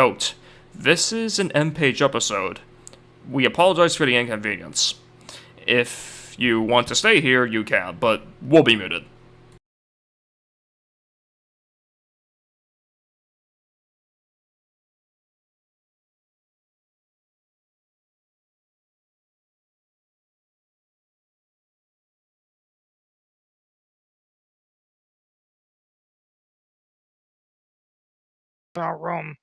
Note, this is an M-Page episode. We apologize for the inconvenience. If you want to stay here, you can, but we'll be muted. Room.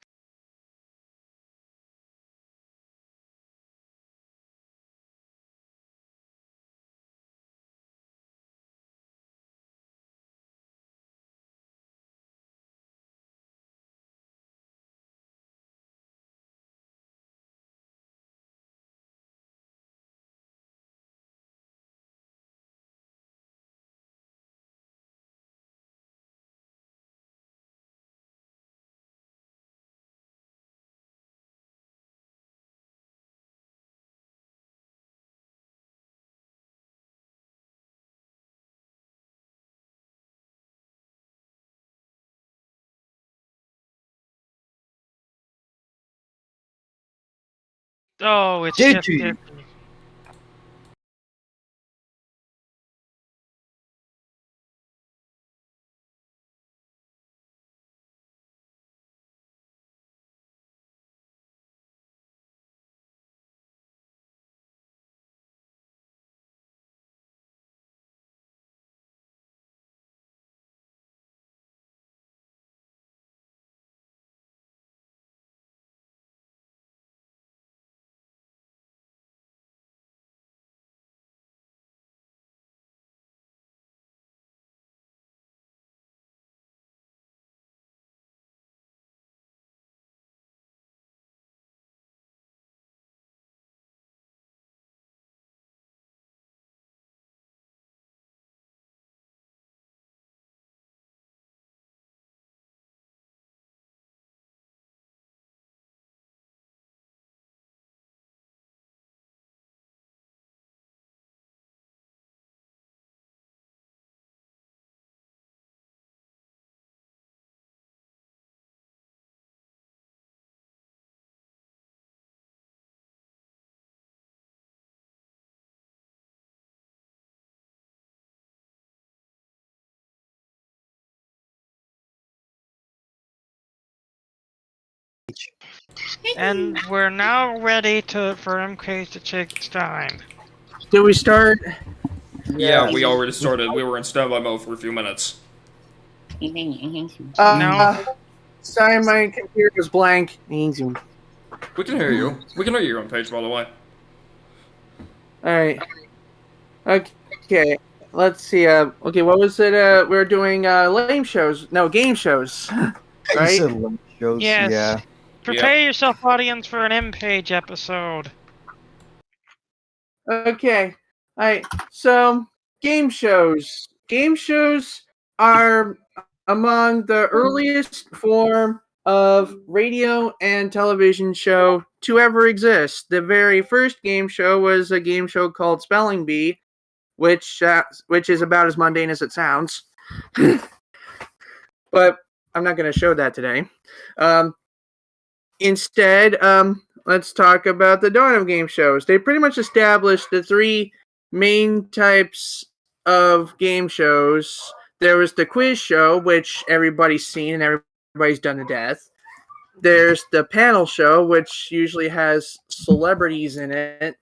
Oh, it's Did just you? different. And we're now ready for MK to take time. Did we start? Yeah, we already started. We were in standby mode for a few minutes. No. Sorry, my computer was blank. We can hear you. We can hear you on page, by the way. Alright. Okay. Let's see. Okay, what was it? We were doing lame shows. No, game shows. Right? Shows, Yes. yeah. Prepare yourself, audience, for an M-Page episode. Okay. Alright. So, game shows. Game shows are among the earliest form of radio and television show to ever exist. The very first game show was a game show called Spelling Bee, which is about as mundane as it sounds. But I'm not going to show that today. Instead, let's talk about the dawn of game shows. They pretty much established the three main types of game shows. There was the quiz show, which everybody's seen and everybody's done to death. There's the panel show, which usually has celebrities in it.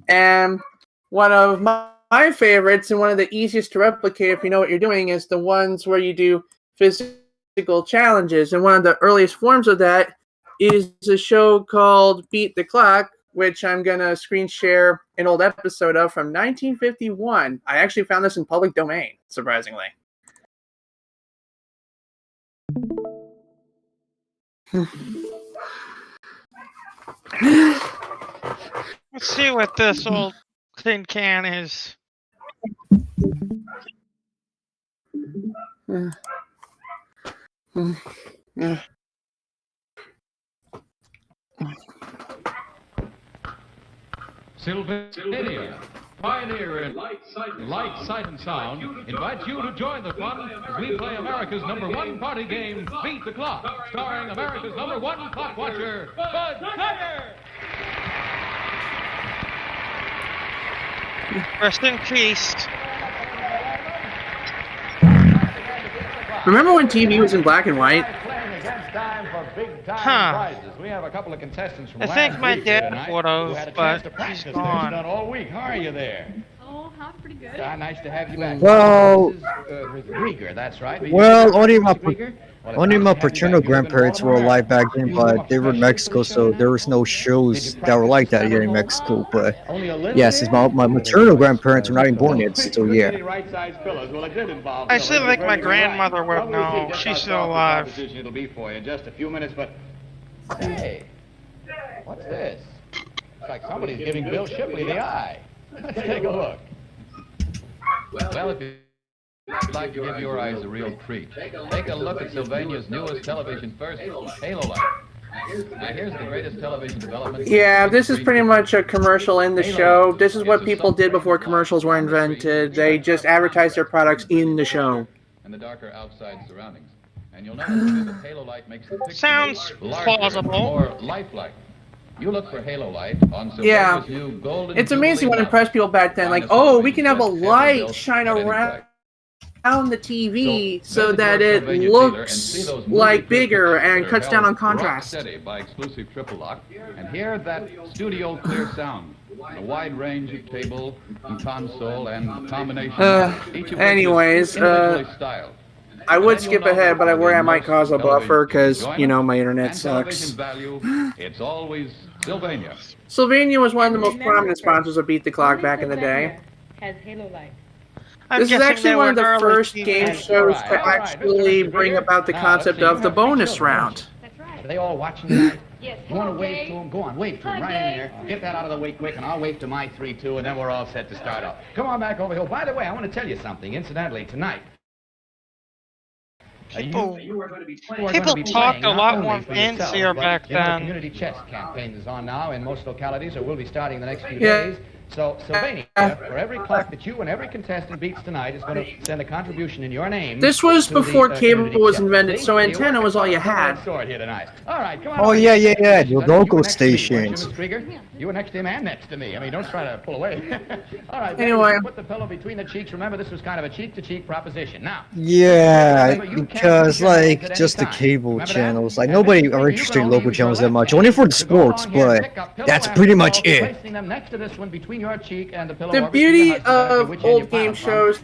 And one of my favorites, and one of the easiest to replicate if you know what you're doing, is the ones where you do physical challenges. And one of the earliest forms of that is a show called Beat the Clock, which I'm going to screen share an old episode of from 1951. I actually found this in public domain, surprisingly. Let's see what this old tin can is. Sylvania, pioneer in light, sight, and sound, invites you to join the fun as we play America's #1 party game, Beat the Clock, starring America's #1 clock watcher, Bud Tiger! Rest in peace. Remember when TV was in black and white? Huh. We have a couple of contestants from I think my dad would have, but he's gone. all week. How are you there? Oh, huh, pretty good. Nice to have you back. Well, This is, Rieger, that's right. well, only my paternal grandparents were alive back then, but they were in Mexico, so there was no shows that were like that here in Mexico. But yes, my maternal grandparents were not even born yet, so yeah. I still think my grandmother would know. She's still alive. It'll be for you in just a few minutes, but hey, what's this? It's like somebody's giving Bill Shipley the eye. Let's take a look. Well, if you'd like to give your eyes a real treat, take a look at Sylvania's newest television first, Halo Light. Now here's the greatest television development. Yeah, this is pretty much a commercial in the show. This is what people did before commercials were invented. They just advertised their products in the show. And the darker outside surroundings. And you'll notice that Halo Light makes the picture Sounds larger, plausible. more lifelike. You look for Halo Light on Yeah. Sylvania's new golden. It's amazing what impressed people back then. Like, oh, we can have a light shine around the TV so that it looks like bigger and cuts down on contrast. Steady by exclusive triple lock. And hear that studio clear sound. A wide range of table and console and combinations. Each of anyways, which is individually styled. I would skip ahead, but I worry I might cause a buffer because, you know, my internet And sucks. television value, it's always Sylvania. Sylvania was one of the most prominent sponsors of Beat the Clock back in the day. Has Halo Light. I'm This is guessing actually they one were of the early first TV. game shows to actually bring about the concept of the bonus round. That's right. Are they all watching tonight? Yes. You want to hello, wave Dave. to them? Go on, wave to them right in there. Get that out of the way quick, and I'll wave to my 3, 2, and then we're all set to start off. Come on back over here. By the way, I want to tell you something. Incidentally, tonight. People You are going to be playing. talked a lot more for yourselves, fancier but, back you know, the then. community chess campaign is on now in most localities, or will be starting the next few Yeah. days. So, Sylvania, for every clock that you and every contestant beats tonight, is going to send a contribution in your name. This was to the, before cable community was chess. invented, See? so You antenna work was all you across the had. sword here tonight. All right, come on. Oh, over yeah, here. yeah, the You local were next to me, weren't stations. you, Miss Krieger? You were next to him and next to me. I mean, don't try to pull away. All right. Anyway. Put the pillow between the cheeks. Remember, this was kind of a cheek-to-cheek proposition. Now. Yeah, because like just the cable channels, like nobody are interested in local channels that much. Only for the sports, but that's pretty much it. The beauty of old game shows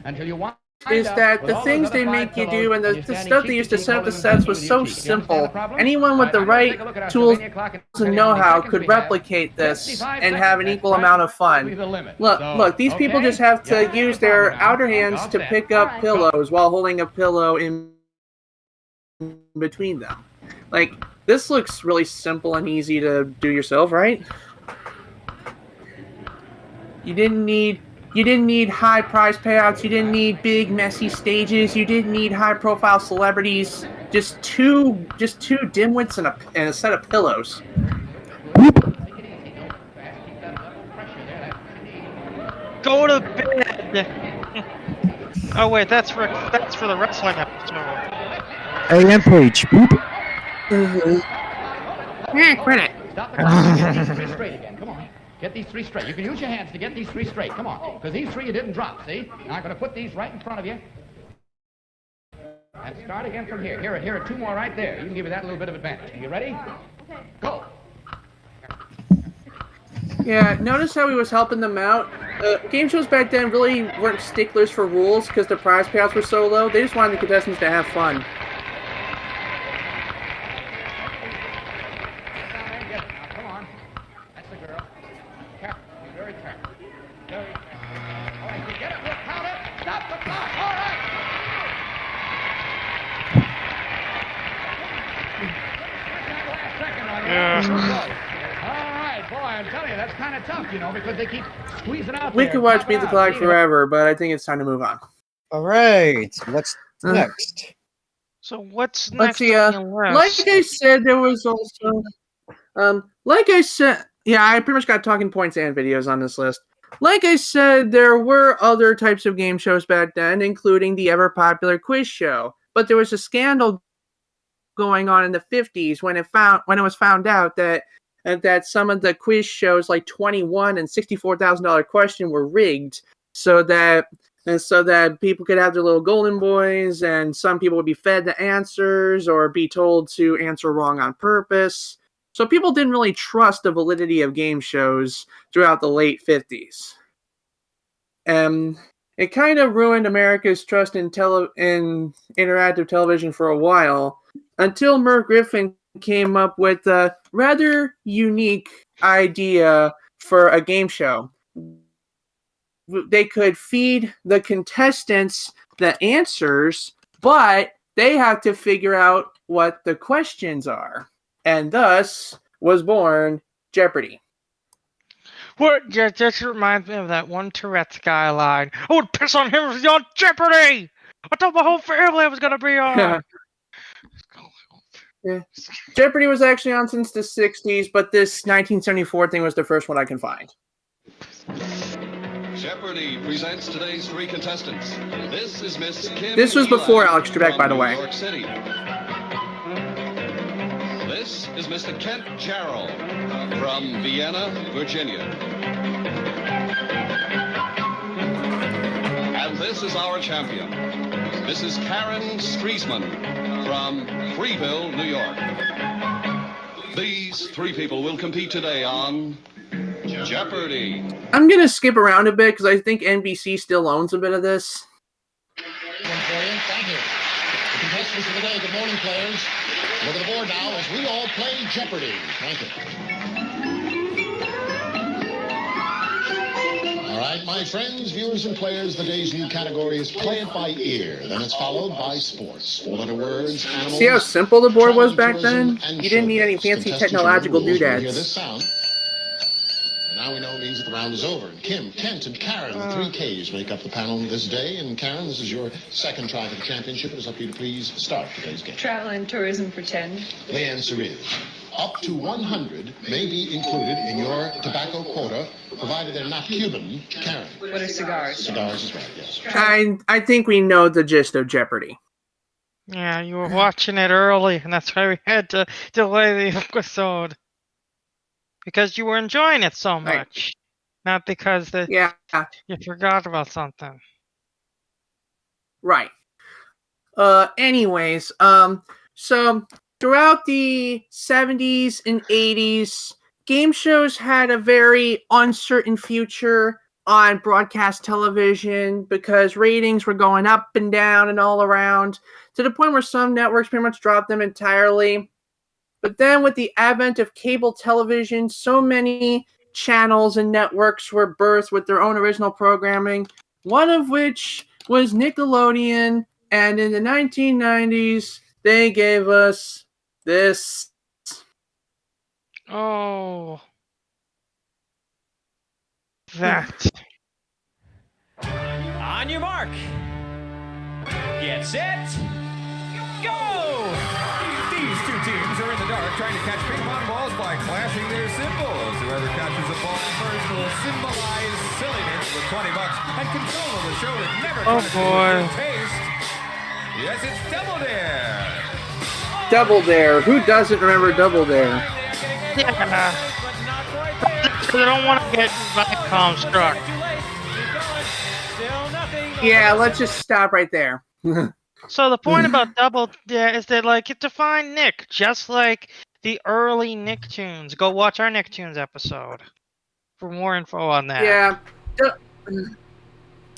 is that the things they make you do and the stuff they used to set up the sets was so simple. Anyone with the right tools and know-how could replicate this and have an equal amount of fun. Look, these people just have to use their outer hands to pick up pillows while holding a pillow in between them. Like, this looks really simple and easy to do yourself, right? You didn't need high prize payouts, you didn't need big messy stages, you didn't need high profile celebrities, just two dimwits and a set of pillows. Go to bed. Oh wait, that's for the wrestling episode. AM page. Boop. Quit it. Stop the clock. Get these 3 straight again. Come on. Get these 3 straight. You can use your hands to get these 3 straight. Come on. Because these 3 you didn't drop, see? Now I'm going to put these right in front of you. And start again from here. Here are 2 more right there. You can give you that little bit of advantage. Are you ready? Go. Yeah, notice how he was helping them out? Game shows back then really weren't sticklers for rules because the prize payouts were so low. They just wanted the contestants to have fun. Come on. That's the girl. Careful. Be very careful. Very careful. All right, you get it. We'll count it. Stop the clock. All right. Yeah. All right, boy, I'm telling you, that's kind of tough, you know, because they keep squeezing out We there. could watch Pop it Beat the out, Clock see? forever, but I think it's time to move on. All right, what's next? So what's Let's next see, on the list? like I said, there was also, like I said, yeah, I pretty much got talking points and videos on this list. like I said, there were other types of game shows back then, including the ever popular quiz show. But there was a scandal going on in the 50s when it was found out that some of the quiz shows, like 21 and $64,000 Question, were rigged so that people could have their little golden boys, and some people would be fed the answers or be told to answer wrong on purpose. So people didn't really trust the validity of game shows throughout the late 50s. It kind of ruined America's trust in interactive television for a while, until Merv Griffin came up with a rather unique idea for a game show. They could feed the contestants the answers, but they have to figure out what the questions are. And thus was born Jeopardy! What? Just reminds me of that one Tourette's guy line. I would piss on him if he was on Jeopardy! I told my whole family I was going to be on! Yeah. Jeopardy! Was actually on since the 60s, but this 1974 thing was the first one I can find. Jeopardy! Presents today's 3 contestants. This is Miss Kim. This was before Alex Trebek, by the way. New York City. This is Mr. Kent Jarrell from Vienna, Virginia. And this is our champion, Mrs. Karen Streisman from Freeville, New York. These 3 people will compete today on Jeopardy! I'm going to skip around a bit because I think NBC still owns a bit of this. Thank you. The contestants of the day, good morning, players. Look at the board now as we all play Jeopardy! Thank you. All right, my friends, viewers, and players, the day's new category is Play It By Ear. Then it's followed by Sports. 4-letter words, animals. See how simple the board was back then? You didn't need any fancy technological doodads. Hear this sound. And now we know it means that the round is over. And Kim, Kent, and Karen, the 3 Ks, make up the panel this day. And Karen, this is your second try for the championship. It is up to you to please start today's game. Travel and tourism for 10. The answer is up to 100 may be included in your tobacco quota, provided they're not Cuban. Karen. What are cigars? Cigars is right, yes. I think we know the gist of Jeopardy! Yeah, you were watching it early, and that's why we had to delay the episode. Because you were enjoying it so much. Not because you forgot about something. Right. Anyways, so throughout the 70s and 80s, game shows had a very uncertain future on broadcast television because ratings were going up and down and all around, to the point where some networks pretty much dropped them entirely. But then with the advent of cable television, so many channels and networks were birthed with their own original programming, one of which was Nickelodeon, and in the 1990s, they gave us this. Oh. That. On your mark. Get set. Go! These 2 teams are in the dark trying to catch ping pong balls by clashing their symbols. Whoever catches the ball first will symbolize silliness with $20 and control of the show that never taste. Yes, it's Double Dare. Double Dare. Who doesn't remember Double Dare? Yeah. I don't want to get Viacom struck. Yeah, let's just stop right there. So the point about Double Dare is that, like, to find Nick, just like the early Nicktoons. Go watch our Nicktoons episode for more info on that. Yeah.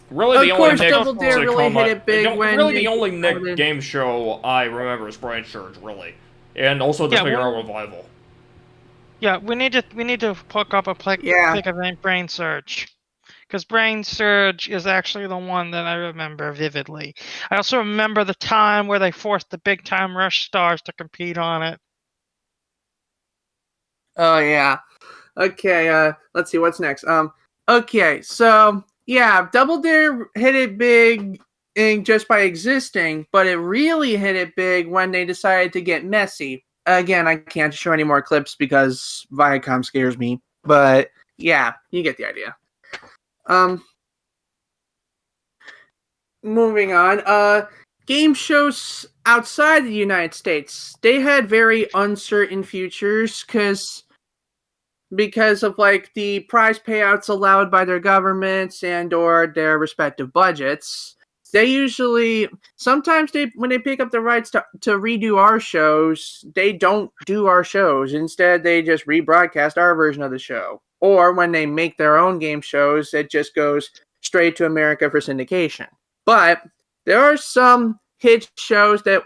Really, of course, Double Dare really hit it big when... Really, the only Nick game show I remember is Brain Surge, really. And also the Figaro Revival. Yeah, we need to hook up a pick of Brain Surge. Because Brain Surge is actually the one that I remember vividly. I also remember the time where they forced the big time Rush stars to compete on it. Oh, yeah. Okay, let's see, what's next? Okay, so, yeah, Double Dare hit it big just by existing, but it really hit it big when they decided to get messy. Again, I can't show any more clips because Viacom scares me, but yeah, you get the idea. Moving on. Game shows outside the United States, they had very uncertain futures because of like the prize payouts allowed by their governments and or their respective budgets. They usually sometimes when they pick up the rights to redo our shows, they don't do our shows. Instead, they just rebroadcast our version of the show. Or when they make their own game shows, it just goes straight to America for syndication. But there are some hit shows that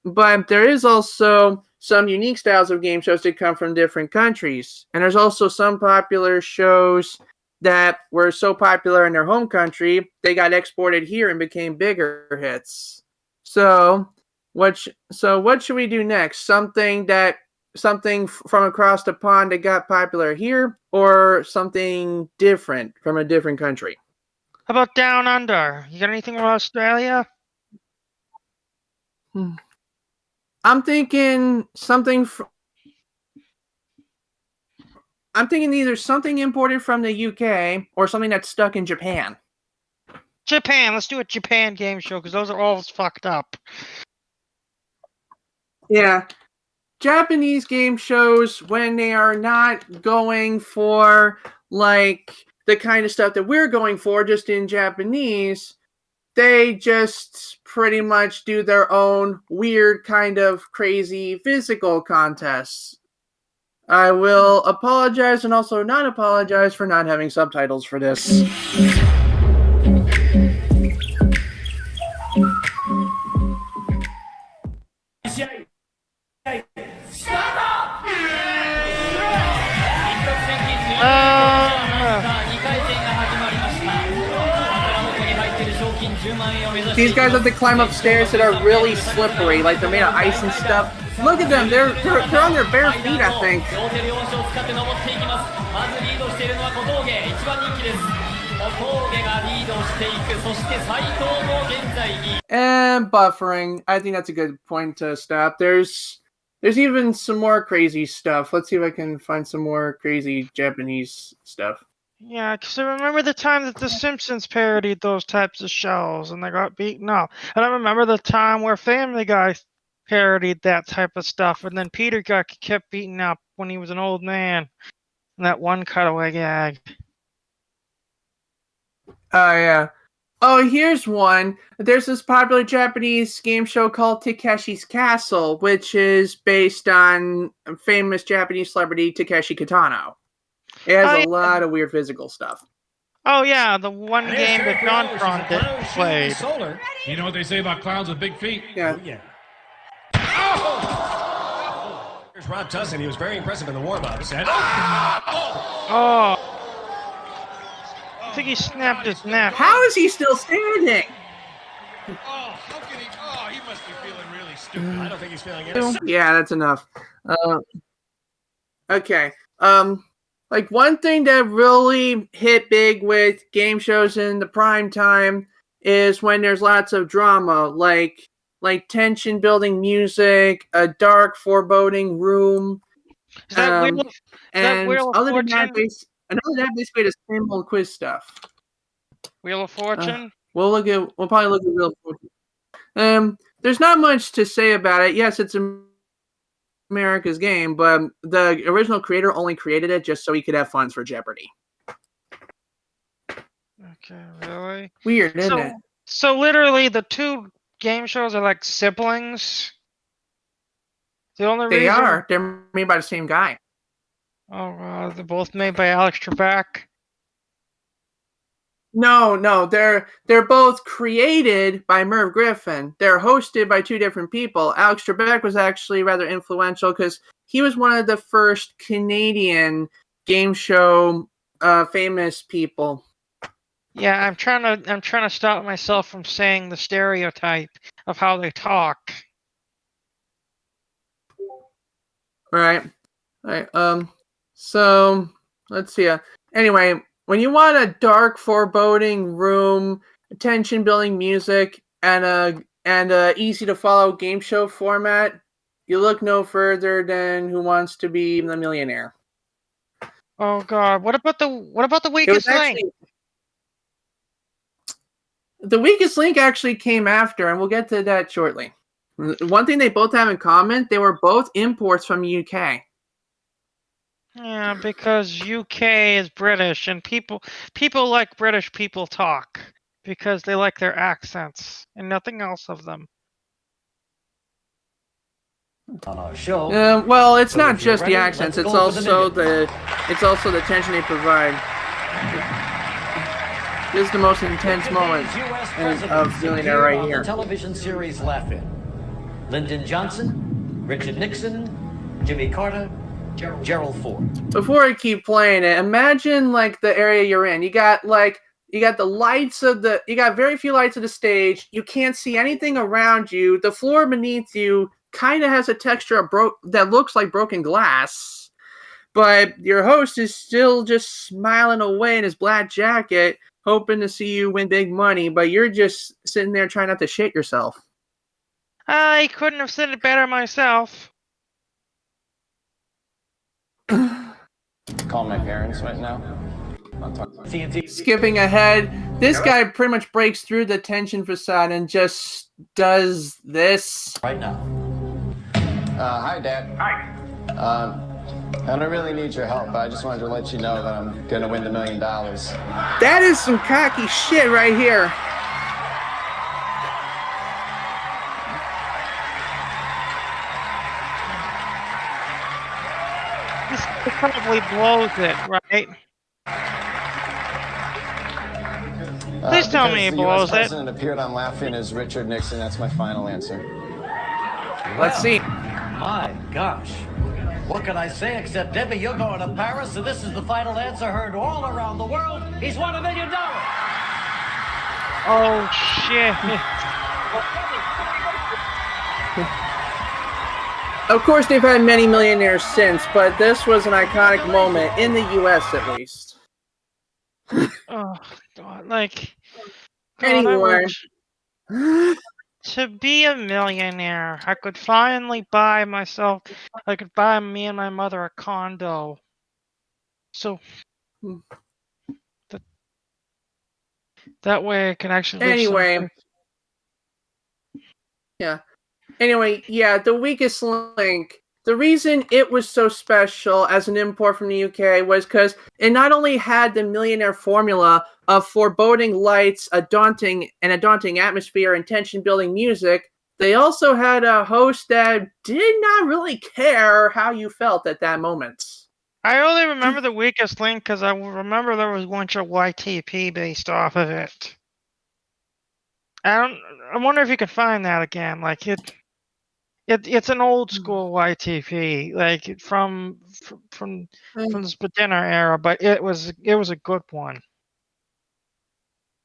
but there is also some unique styles of game shows that come from different countries. And there's also some popular shows that were so popular in their home country, they got exported here and became bigger hits. So what should we do next? Something from across the pond that got popular here, or something different from a different country? How about Down Under? You got anything from Australia? I'm thinking either something imported from the UK or something that's stuck in Japan. Japan. Let's do a Japan game show because those are all fucked up. Yeah. Japanese game shows, when they are not going for like the kind of stuff that we're going for just in Japanese, they just pretty much do their own weird kind of crazy physical contests. I will apologize and also not apologize for not having subtitles for this. These guys have to climb up stairs that are really slippery, like they're made of ice and stuff. Look at them, they're on their bare feet, I think. And buffering. I think that's a good point to stop. There's even some more crazy stuff. Let's see if I can find some more crazy Japanese stuff. Yeah, because I remember the time that The Simpsons parodied those types of shows and they got beaten up. And I remember the time where Family Guy parodied that type of stuff, and then Peter kept beaten up when he was an old man in that one cutaway gag. Oh, yeah. Oh, here's one. There's this popular Japanese game show called Takeshi's Castle, which is based on famous Japanese celebrity Takeshi Kitano. It has a lot of weird physical stuff. Oh, yeah, the one game that JonTron played. You know what they say about clowns with big feet? Yeah. Oh! Here's Rob Tussin. He was very impressive in the warm-ups. Oh. I think he snapped his neck. How is he still standing? Oh, how can he? Oh, he must be feeling really stupid. I don't think he's feeling it. Yeah, that's enough. Okay. Like one thing that really hit big with game shows in the prime time is when there's lots of drama, like tension building music, a dark foreboding room, and other than that, basically the simple quiz stuff. Wheel of Fortune. We'll probably look at Wheel of Fortune. There's not much to say about it. Yes, it's America's game, but the original creator only created it just so he could have funds for Jeopardy. Okay, really? Weird, isn't it? So literally, the two game shows are like siblings. They're made by the same guy. Oh, they're both made by Alex Trebek. No, they're both created by Merv Griffin. They're hosted by two different people. Alex Trebek was actually rather influential because he was one of the first Canadian game show famous people. Yeah, I'm trying to stop myself from saying the stereotype of how they talk. Right. So let's see. Anyway, when you want a dark, foreboding room, tension-building music, and a easy-to-follow game show format, you look no further than Who Wants to Be the Millionaire. Oh God! What about the It was weakest link? actually the weakest link actually came after, and we'll get to that shortly. One thing they both have in common: they were both imports from UK. Yeah, because UK is British, and people like British people talk because they like their accents and nothing else of them. On our show. Well, it's So not if you're just the ready, accents; let's it's go for the also million. the tension they provide. This is the most intense moment of Millionaire right on here. the television series Laugh-In. Lyndon Johnson, Richard Nixon, Jimmy Carter, Gerald Ford. Before I keep playing it, imagine like the area you're in. You got the lights you got very few lights of the stage. You can't see anything around you. The floor beneath you kind of has a texture of that looks like broken glass. But your host is still just smiling away in his black jacket, hoping to see you win big money, but you're just sitting there trying not to shit yourself. I couldn't have said it better myself. Call my parents right now. Skipping ahead, this guy pretty much breaks through the tension facade and just does this. Right now. Hi, Dad. Hi. I don't really need your help. I just wanted to let you know that I'm gonna win the $1 million. That is some cocky shit right here. This probably blows it, right? Please tell me he blows the US president appeared on Laugh-In as Richard Nixon. That's my final answer. Let's see. My gosh. What can I say except, Debbie, you're going to Paris, so this is the final answer heard all around the world. He's won $1 million. Oh, shit. Of course, they've had many millionaires since, but this was an iconic moment, in the US at least. Oh, God, like... God, Anyway. To be a millionaire, I could finally buy me and my mother a condo. So... That way I can actually live Anyway, yeah, the weakest link. The reason it was so special as an import from the UK was because it not only had the millionaire formula of foreboding lights, a daunting atmosphere, and tension-building music, they also had a host that did not really care how you felt at that moment. I only remember the weakest link because I remember there was a bunch of YTP based off of it. I wonder if you can find that again. Like it's an old school YTP, like from the Spadina era, but it was a good one.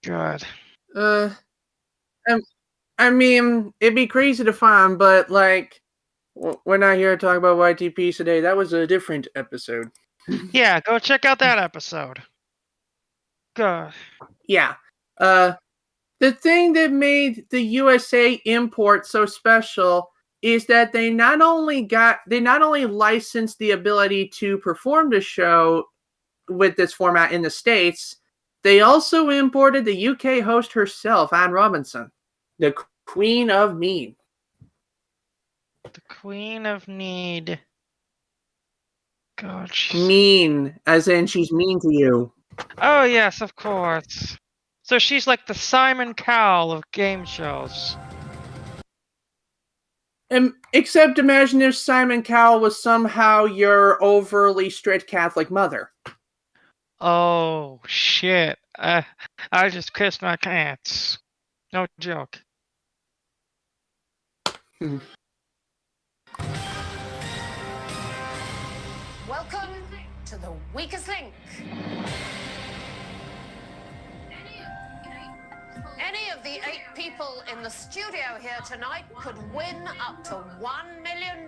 Good. I mean, it'd be crazy to find, but like, we're not here to talk about YTPs today. That was a different episode. Yeah, go check out that episode. Good. Yeah. The thing that made the USA import so special is that they not only licensed the ability to perform the show with this format in the States, they also imported the UK host herself, Anne Robinson, the Queen of Mead. The Queen of Need. God, mean, as in she's mean to you. Oh yes, of course. So she's like the Simon Cowell of game shows. Except imagine if Simon Cowell was somehow your overly strict Catholic mother. Oh shit! I just kissed my pants. No joke. Welcome to the weakest link. Any of the 8 people in the studio here tonight could win up to $1 million.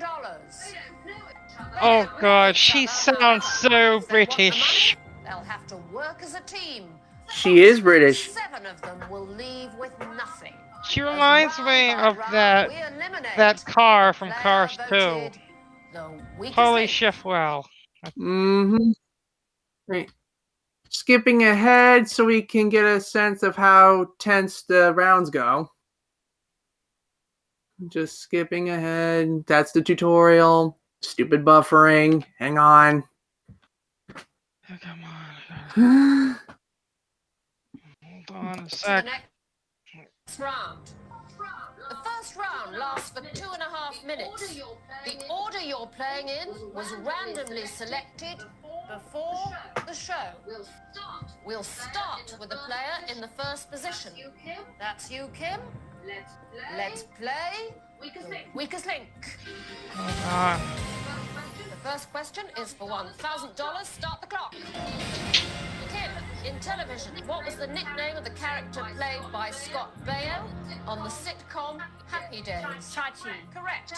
Oh god, she sounds so British. They'll have to work as a team. She is British. 7 of them will leave with nothing. She reminds me of that car from Cars 2. Holly Shifwell. Mm-hmm. Right. Skipping ahead so we can get a sense of how tense the rounds go. Just skipping ahead. That's the tutorial. Stupid buffering. Hang on. Oh, come on. Hold on a sec. Next round. The first round lasts for 2.5 minutes. The order you're playing in was randomly selected before the show. We'll start with the player in the first position. That's you, Kim. Let's play Weakest Link. Hold on. The first question is for $1,000. Start the clock. Kim, in television, what was the nickname of the character played by Scott Baio on the sitcom Happy Days? Chachi. Correct.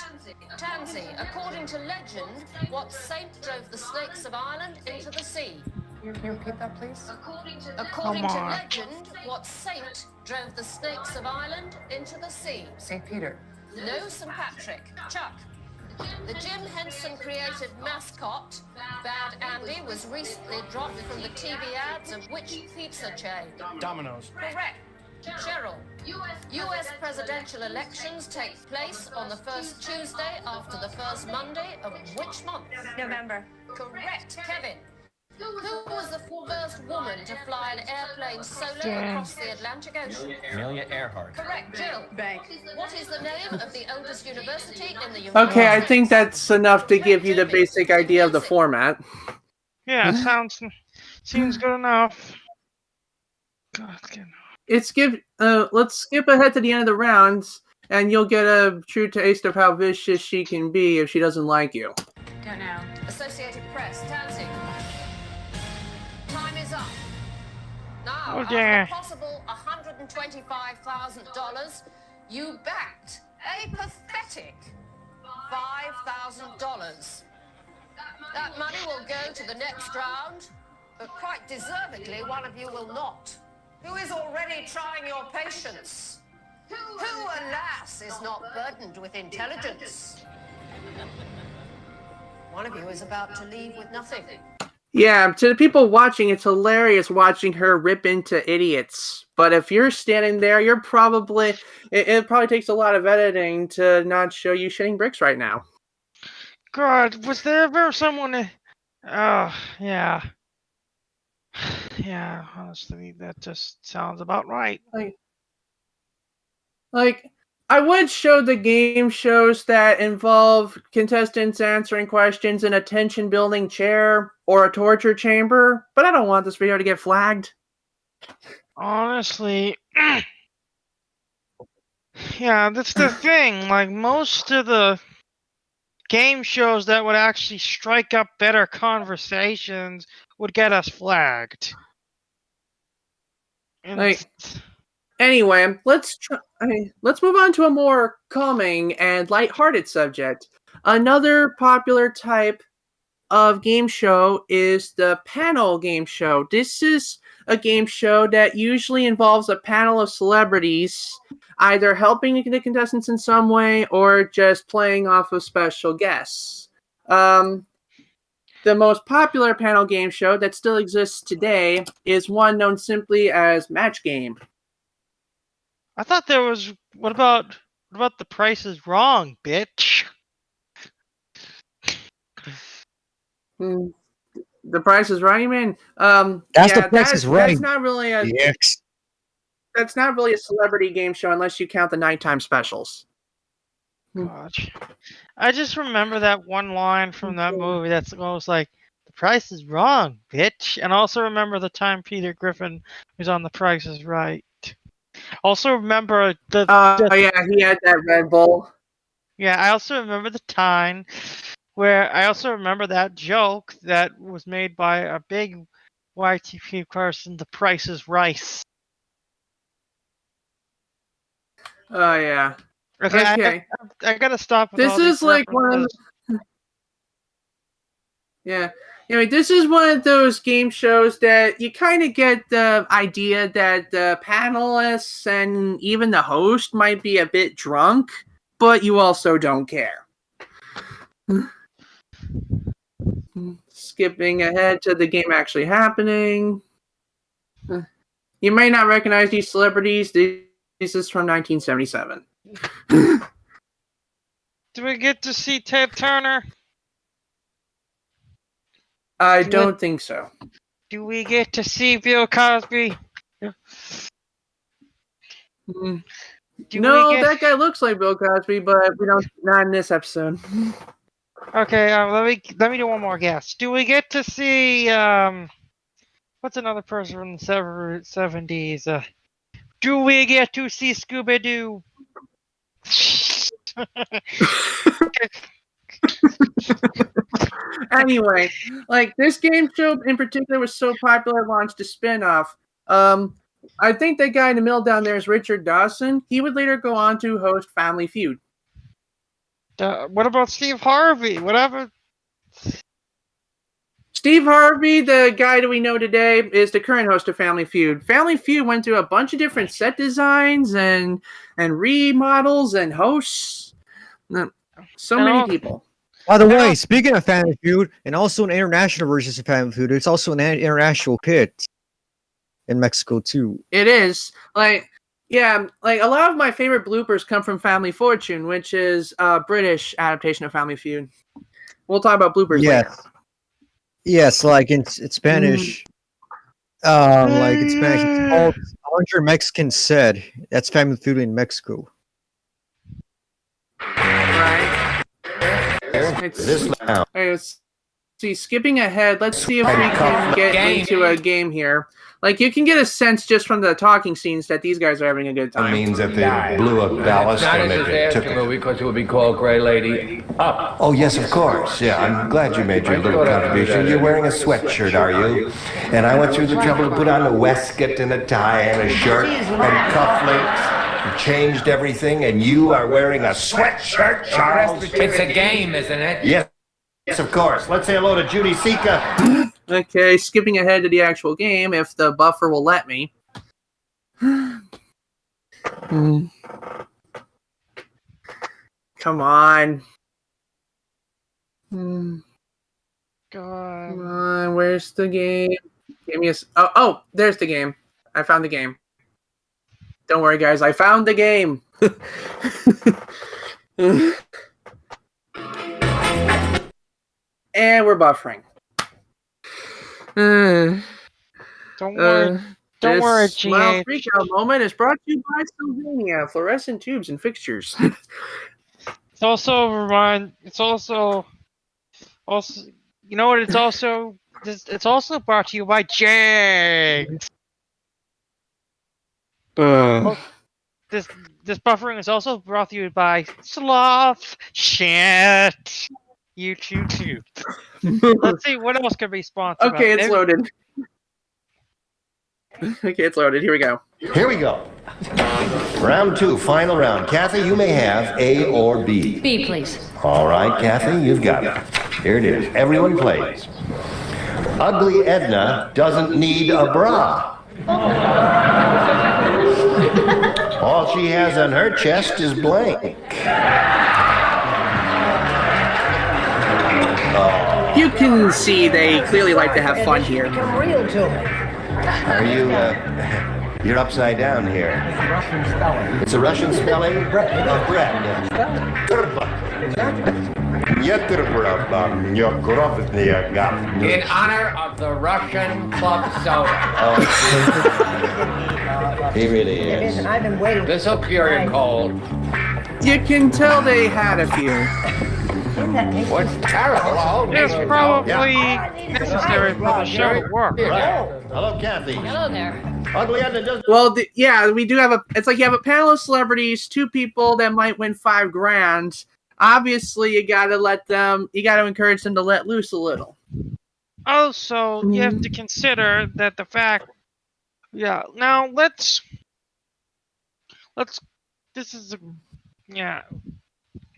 Tansy. According to legend, what saint drove the snakes of Ireland into the sea? Can you repeat that, please? According to legend, what saint drove the snakes of Ireland into the sea? St. Peter. No, St. Patrick. Chuck. The Jim Henson-created mascot, Bad Andy, was recently dropped from the TV ads of which pizza chain? Domino's. Correct. Cheryl. U.S. presidential elections take place on the first Tuesday after the first Monday of which month? November. Correct. Kevin. Who was the first woman to fly an airplane solo across the Atlantic Ocean? Amelia Earhart. Correct. Jill. Bank. What is the name of the oldest university in the United Okay, I States? think that's enough to give you the basic idea of the format. Yeah, seems good enough. God, let's skip ahead to the end of the rounds, and you'll get a true taste of how vicious she can be if she doesn't like you. Don't know. Associated Press. Tansy. Time is up. Now, Oh, dear. after possible $125,000, you backed a pathetic $5,000. That money will go to the next round, but quite deservedly, one of you will not. Who is already trying your patience? Who, alas, is not burdened with intelligence? One of you is about to leave with nothing. Yeah, to the people watching, it's hilarious watching her rip into idiots. But if you're standing there, you're probably... It probably takes a lot of editing to not show you shitting bricks right now. God, was there ever someone... Oh, yeah. Yeah, honestly, that just sounds about right. Like, I would show the game shows that involve contestants answering questions in a tension-building chair or a torture chamber, but I don't want this video to get flagged. Honestly, yeah, that's the thing. Like, most of the game shows that would actually strike up better conversations would get us flagged. Anyway, let's move on to a more calming and lighthearted subject. Another popular type of game show is the panel game show. This is a game show that usually involves a panel of celebrities, either helping the contestants in some way or just playing off of special guests. The most popular panel game show that still exists today is one known simply as Match Game. I thought there was... What about The Price is Wrong, bitch? The Price is Right, you mean? That's The Price is Right. That's not really a... Yes. That's not really a celebrity game show unless you count the nighttime specials. Gosh. I just remember that one line from that movie that's almost like, "The Price is Wrong, bitch." And I also remember the time Peter Griffin was on The Price is Right. Also remember yeah, he had that Red Bull. Yeah, I also remember the time where I also remember that joke that was made by a big YTP person, "The Price is Rice." Oh, yeah. Okay. I gotta stop with this all is these like one of Yeah. Anyway, this is one of those game shows that you kind of get the idea that the panelists and even the host might be a bit drunk, but you also don't care. Skipping ahead to the game actually happening. You may not recognize these celebrities. This is from 1977. Do we get to see Ted Turner? I don't think so. Do we get to see Bill Cosby? No, that guy looks like Bill Cosby, but we don't. Not in this episode. Okay, let me do one more guess. Do we get to see what's another person from the 70s? Do we get to see Scooby Doo? Anyway, like this game show in particular was so popular, it launched a spin-off. I think that guy in the middle down there is Richard Dawson. He would later go on to host Family Feud. What about Steve Harvey? Whatever. Steve Harvey, the guy that we know today, is the current host of Family Feud. Family Feud went through a bunch of different set designs and remodels and hosts. So many people. By the way, speaking of Family Feud, and also an international version of Family Feud, it's also an international pit in Mexico too. It is. Like a lot of my favorite bloopers come from Family Fortune, which is a British adaptation of Family Feud. We'll talk about bloopers later. Yes, like in Spanish. Like in Spanish, it's called 100 Mexicans Said. That's Family Feud in Mexico. Right. Let's see, skipping ahead, let's see if we can get into a game here. Like, you can get a sense just from the talking scenes that these guys are having a good time. That means that they blew a ballast and they took it. Because it would be called Grey Lady Up. Oh, yes, of course. Yeah, I'm glad you made your little contribution. You're wearing a sweatshirt, are you? And I went through the trouble to put on a waistcoat and a tie and a shirt and cufflinks and changed everything, and you are wearing a sweatshirt, Charles? It's a game, isn't it? Yes, of course. Let's say hello to Judy Sika. Okay, skipping ahead to the actual game, if the buffer will let me. Come on. Come on, where's the game? Give me oh, there's the game. I found the game. Don't worry, guys, I found the game. And we're buffering. Don't worry. Don't worry, GH. Smile Freakout moment is brought to you by Sylvania, fluorescent tubes and fixtures. It's also you know what? It's also brought to you by Jags. This buffering is also brought to you by Sloth Shit. YouTube. Let's see what else could be sponsored. Okay, it's loaded. Okay, it's loaded. Here we go. Here we go. Round 2, final round. Kathy, you may have A or B. B, please. All right, Kathy, you've got it. Here it is. Everyone plays. Ugly Edna doesn't need a bra. All she has on her chest is blank. You can see they clearly like to have fun here. Are you, you're upside down here. It's a Russian spelling of bread. In honor of the Russian club soda. He really is. I've been waiting. This'll cure your cold. You can tell they had a few. What's terrible? It's probably necessary for the show to work. Hello, Kathy. Hello there. Ugly Edna doesn't. Well, yeah, we do have it's like you have a panel of celebrities, 2 people that might win $5,000. Obviously, you gotta encourage them to let loose a little. Also, you have to consider that the fact. Yeah. Now let's. This is.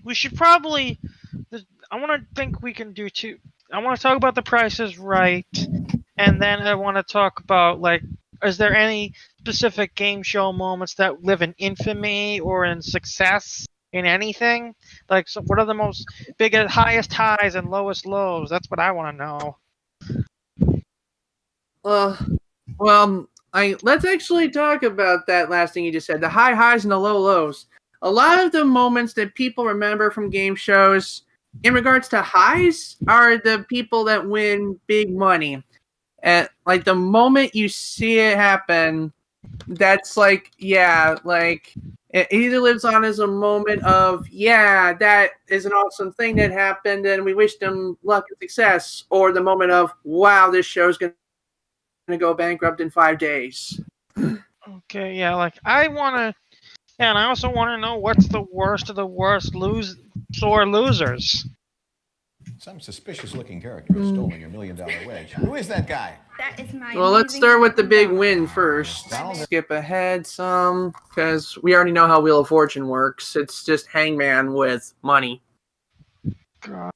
We should probably. I want to think we can do 2. I want to talk about the Price is Right, and then I want to talk about, like, is there any specific game show moments that live in infamy or in success in anything? Like, so what are the most biggest, highest highs and lowest lows? That's what I want to know. Well, let's actually talk about that last thing you just said, the high highs and the low lows. A lot of the moments that people remember from game shows in regards to highs are the people that win big money. And like the moment you see it happen, that's like, yeah, like it either lives on as a moment of, yeah, that is an awesome thing that happened and we wish them luck and success, or the moment of, wow, this show's going to go bankrupt in 5 days. Okay, yeah, like I want to, and I also want to know what's the worst of the worst sore losers. Some suspicious-looking character has stolen your $1 million wedge. Who is that guy? That is my Well, let's start with the big win first. Skip ahead some, because we already know how Wheel of Fortune works. It's just Hangman with money. God.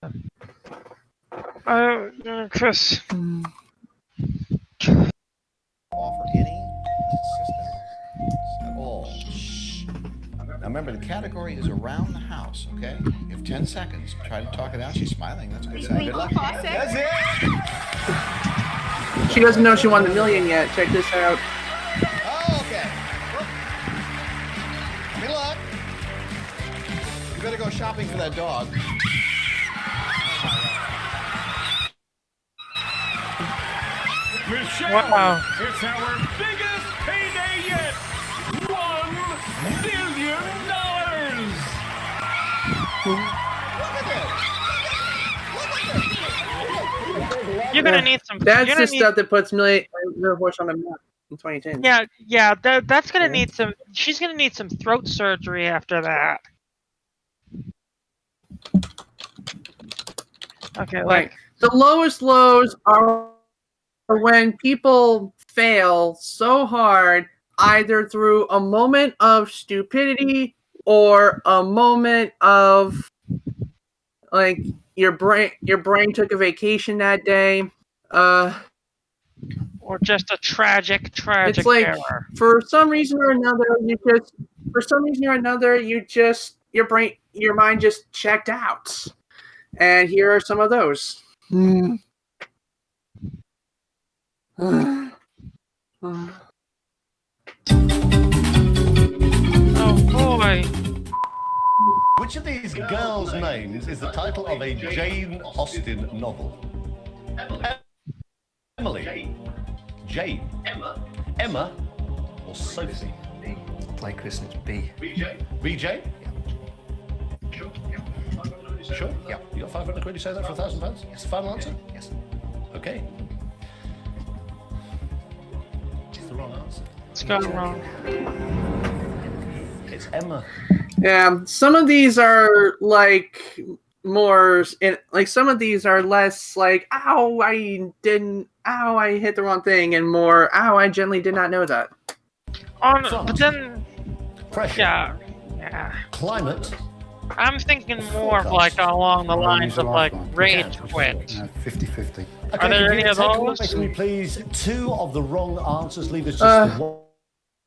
Chris. Offer any assistance at all. Shh. Now remember, the category is around the house, okay? You have 10 seconds. Try to talk it out. She's smiling. That's a good sign. Good luck. That's it. She doesn't know she won the $1 million yet. Check this out. Oh, okay. Good luck. You better go shopping for that dog. Michelle, wow. It's our biggest payday yet. $1 million. You're gonna need some. That's the stuff that puts Wheel of Fortune on the map in 2010. Yeah. That's gonna need some. She's gonna need some throat surgery after that. Okay, like the lowest lows are when people fail so hard, either through a moment of stupidity or a moment of like your brain took a vacation that day, or just a tragic it's like error. for some reason or another your mind just checked out. And here are some of those. Oh boy. Which of these girls' names is the title of a Jane Austen novel? Emily, Jane, Emma, or Sophie? Like Chris, it's B. BJ? Sure? Yeah. You got 500 quid, you say that for £1,000? Yes. Final answer? Yes. Okay. It's the wrong answer. It's gone wrong. It's Emma. Yeah, some of these are like more, some of these are less like, ow, I hit the wrong thing, and more, ow, I generally did not know that. But then, pressure, yeah. Climate. I'm thinking more of like along the lines of like rage quit. 50-50. Are there any of those? Can we please 2 of the wrong answers? Leave us just the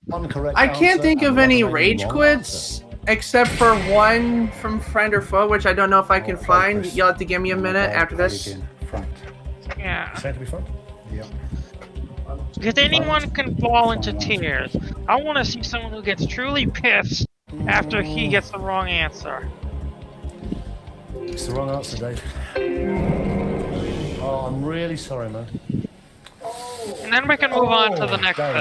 one correct I can't answer think of and any one rage wrong quits answer. except for one from Friend or Foe, which I don't know if I can find. You'll have to give me a minute after this. Yeah. Say to be front? Yeah. If anyone can fall into tears, I want to see someone who gets truly pissed after he gets the wrong answer. It's the wrong answer, Dave. Oh, I'm really sorry, man. And then we can move on to the next thing.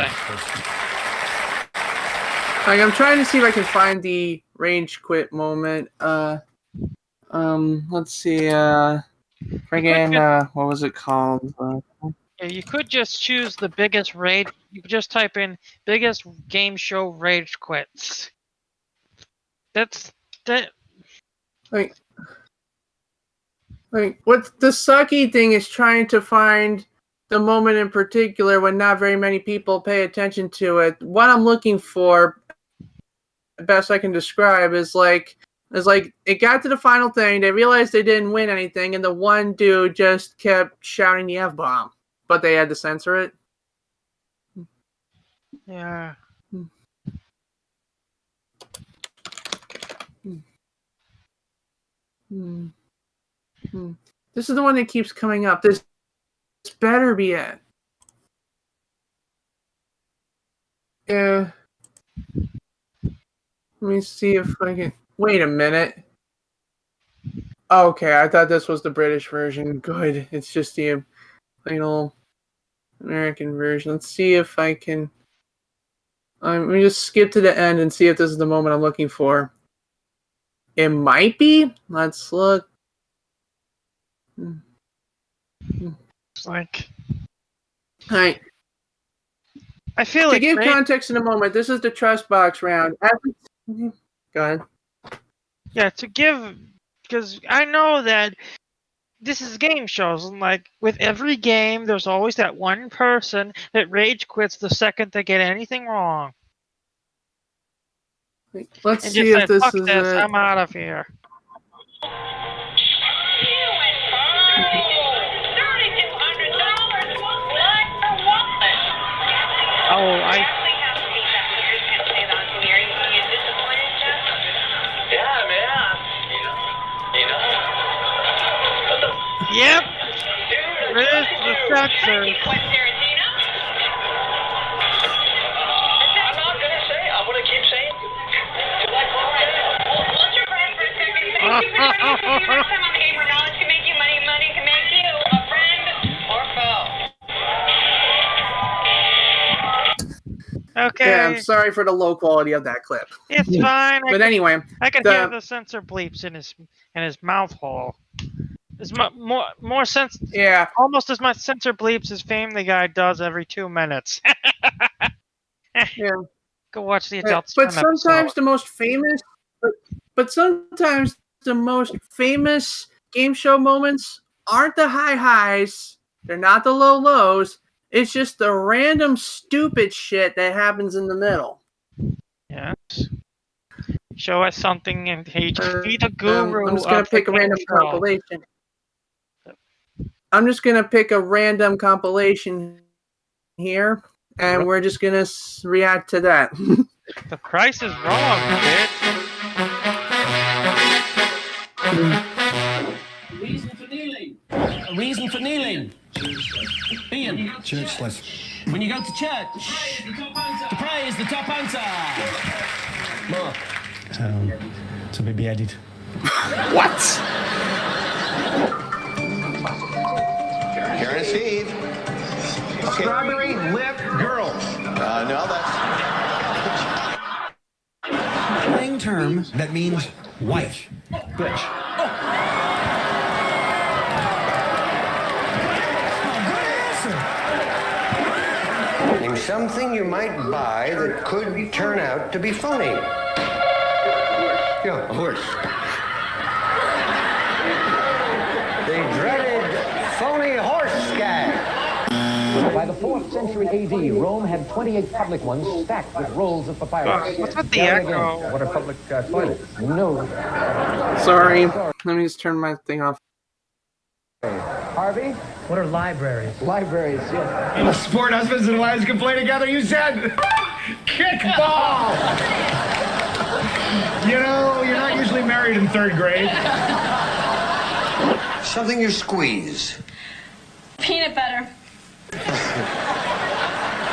Like, I'm trying to see if I can find the rage quit moment. Let's see. What was it called? Yeah, you could just choose the biggest rage. You could just type in biggest game show rage quits. That's that. Like, what's the sucky thing is trying to find the moment in particular when not very many people pay attention to it. What I'm looking for, the best I can describe, is like it got to the final thing, they realized they didn't win anything, and the one dude just kept shouting the F-bomb, but they had to censor it. Yeah. This is the one that keeps coming up. This better be it. Yeah. Let me see if I can. Wait a minute. Okay, I thought this was the British version. Good. It's just the plain old American version. Let's see if I can. Let me just skip to the end and see if this is the moment I'm looking for. It might be. Let's look. It's like. All right. I feel to like give context in a moment, this is the trust box round. Go ahead. Yeah, to give, because I know that this is game shows, and like with every game, there's always that one person that rage quits the second they get anything wrong. Let's and see just if say, this "Fuck is this, it. I'm out of here." Oh, Yep. Where's the sensors? Okay. Yeah, I'm sorry for the low quality of that clip. It's fine. But anyway, I can hear the sensor bleeps in his mouth hole. It's more sense. Yeah. Almost as much sensor bleeps as Family Guy does every 2 minutes. Yeah. Go watch the Adult But Swim sometimes episode. the most famous, but sometimes the most famous game show moments aren't the high highs. They're not the low lows. It's just the random stupid shit that happens in the middle. Yes. Show us something and be the guru. I'm just gonna pick a random compilation. I'm just gonna pick a random compilation here, and we're just gonna react to that. The price is wrong, bitch. Reason for kneeling. A reason for kneeling. Ian. Churchless. When you go to church, to pray is the top answer. Mark. To be beheaded. What? Karen and Steve. Strawberry lip girl. No, that's... Slang term that means wife. Bitch. Name something you might buy that could turn out to be phony. Yeah, a horse. The dreaded phony horse gag. By the 4th century AD, Rome had 28 public ones stacked with rolls of papyrus. What's with the There echo? again, what are public toilets? No. Sorry. Let me just turn my thing off. Harvey? What are libraries? Libraries, yes. A sport husbands and wives can play together, you said? Kickball! You know, you're not usually married in 3rd grade. Something you squeeze. Peanut butter.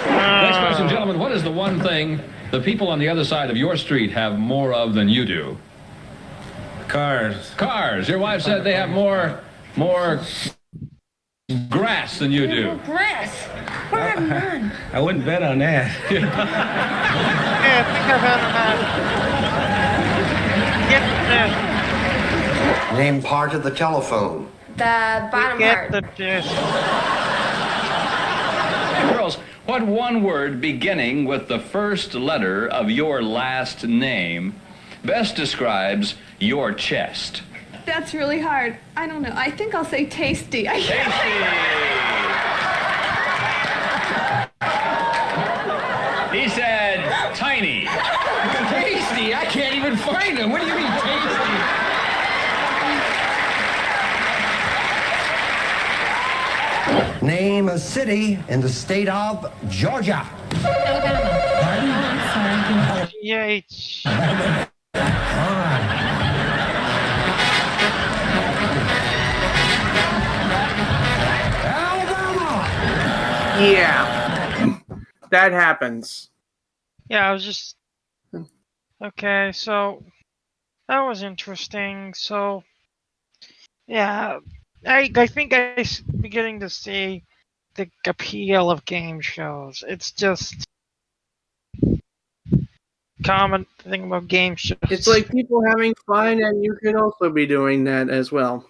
Next question, gentlemen. What is the one thing the people on the other side of your street have more of than you do? Cars. Cars. Your wife said they have more grass than you do. Grass. Where have none? I wouldn't bet on that. Yeah, I think I've had enough. Name part of the telephone. The bottom Get part. the dish. Girls, what one word beginning with the first letter of your last name best describes your chest? That's really hard. I don't know. I think I'll say tasty. He said tiny. Tasty? I can't even find him. What do you mean tasty? Name a city in the state of Georgia. GH. Alabama. Yeah. That happens. Yeah, I was just... Okay, so... That was interesting. So... Yeah, I think I'm beginning to see the appeal of game shows. It's just... common thing about game shows. It's like people having fun, and you could also be doing that as well.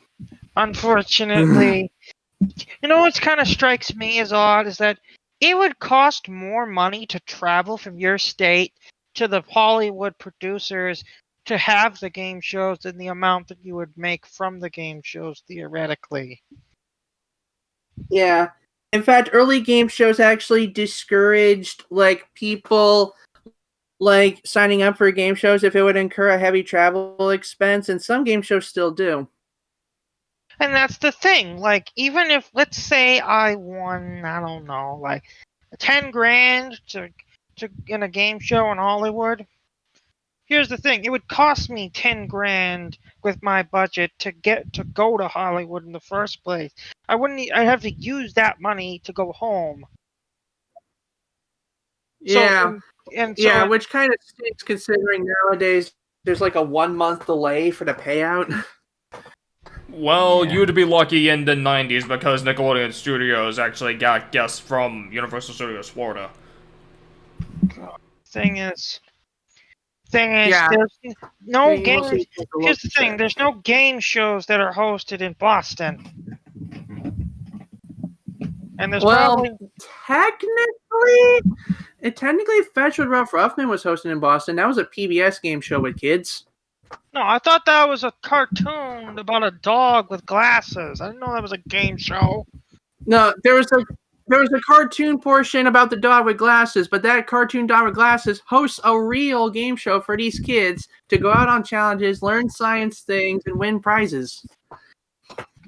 Unfortunately, you know what kind of strikes me as odd is that it would cost more money to travel from your state to the Hollywood producers to have the game shows than the amount that you would make from the game shows theoretically. Yeah. In fact, early game shows actually discouraged people signing up for game shows if it would incur a heavy travel expense, and some game shows still do. And that's the thing. Even if, let's say, I won, I don't know, 10 grand to in a game show in Hollywood. Here's the thing: it would cost me 10 grand with my budget to go to Hollywood in the first place. I'd have to use that money to go home. Yeah. So, which kind of stinks considering nowadays there's a 1 month delay for the payout. Well, you'd be lucky in the 90s because Nickelodeon Studios actually got guests from Universal Studios Florida. Thing is, Yeah. there's no Yeah, game. mostly take a Here's look the at thing: that. there's no game shows that are hosted in Boston. And there's probably technically, Fetch with Rough Ruffman was hosted in Boston. That was a PBS game show with kids. no. I thought that was a cartoon about a dog with glasses. I didn't know that was a game show. No, there was a cartoon portion about the dog with glasses, but that cartoon dog with glasses hosts a real game show for these kids to go out on challenges, learn science things, and win prizes.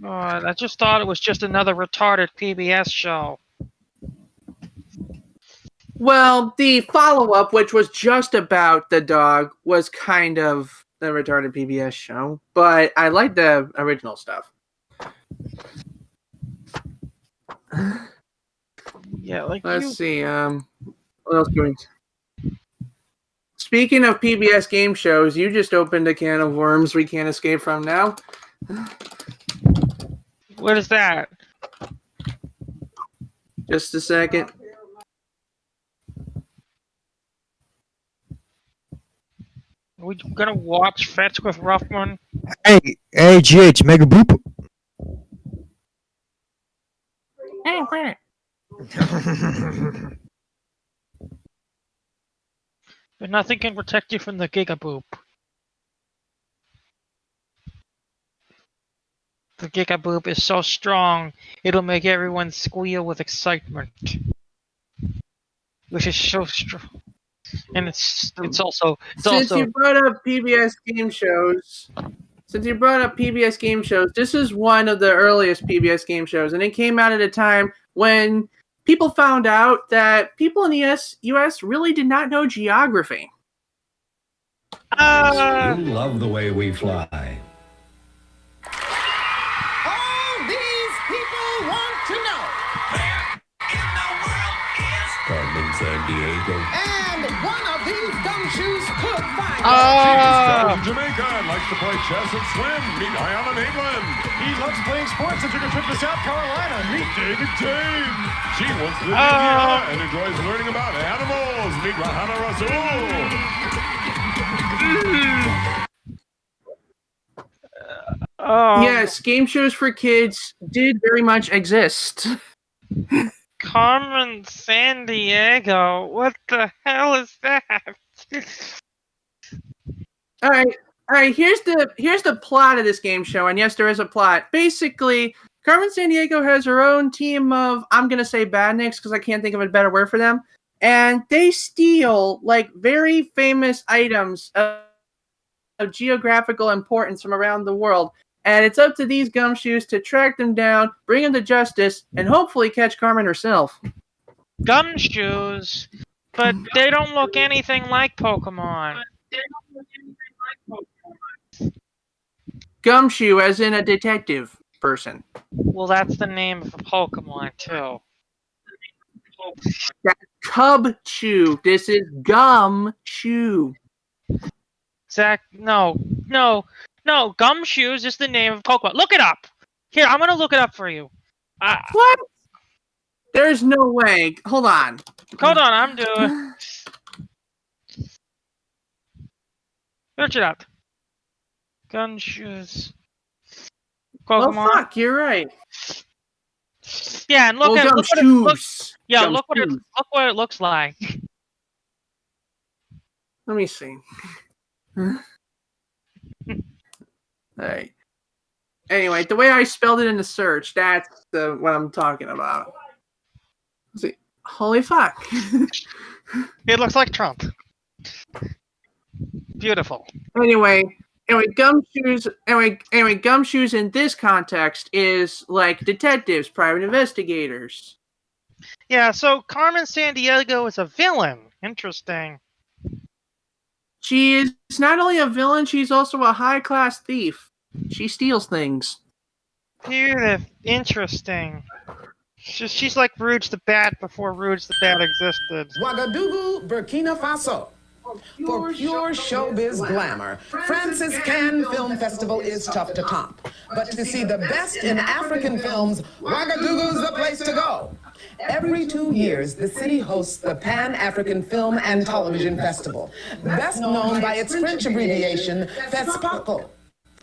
God, I just thought it was just another retarded PBS show. Well, the follow-up, which was just about the dog, was kind of the retarded PBS show, but I like the original stuff. Yeah, Let's see. What else can we? Speaking of PBS game shows, you just opened a can of worms we can't escape from now. What is that? Just a second. Are we gonna watch Fetch with Ruffman? Hey, GH, Mega Boop. Oh, great. But nothing can protect you from the Gigaboop. The Gigaboop is so strong, it'll make everyone squeal with excitement. Which is so strong. And it's also... Since you brought up PBS game shows, this is one of the earliest PBS game shows, and it came out at a time when people found out that people in the U.S. really did not know geography. You love the way we fly. All these people want to know where in the world is Carmen San Diego. and one of these gumshoes could find She's from Jamaica and likes to play chess and swim. Meet Ion in England. He loves playing sports and took a trip to South Carolina. Meet David James. She wants to live in India and enjoys learning about animals. Meet Rahana Rasul. Yes, game shows for kids did very much exist. Carmen San Diego? What the hell is that? All right. Here's the plot of this game show, and yes, there is a plot. Basically, Carmen San Diego has her own team of, I'm gonna say badniks because I can't think of a better word for them, and they steal very famous items of geographical importance from around the world. And it's up to these gumshoes to track them down, bring them to justice, and hopefully catch Carmen herself. Gumshoes? But they don't look anything like Pokemon. Gumshoe, as in a detective person. Well, that's the name of a Pokemon, too. That's Cub Chew. This is Gum Chew. Zach, no. Gumshoes is the name of Pokemon. Look it up. Here, I'm gonna look it up for you. What? There's no way. Hold on. I'm doing. Search it up. Gumshoes. Pokemon. Oh fuck, you're right. Yeah, and look what it looks like. Let me see. Alright. Anyway, the way I spelled it in the search, that's what I'm talking about. Let's see. Holy fuck. It looks like Trump. Beautiful. Anyway, Gumshoes in this context is like detectives, private investigators. Yeah, so Carmen Sandiego is a villain. Interesting. She is not only a villain, she's also a high-class thief. She steals things. Beautiful. Interesting. She's like Rouge the Bat before Rouge the Bat existed. Ouagadougou, Burkina Faso. For pure showbiz glamour, France's Cannes Film Festival is tough to top. But to see the best in African films, Ouagadougou's the place to go. Every 2 years, the city hosts the Pan-African Film and Television Festival, best known by its French abbreviation, FESPACO.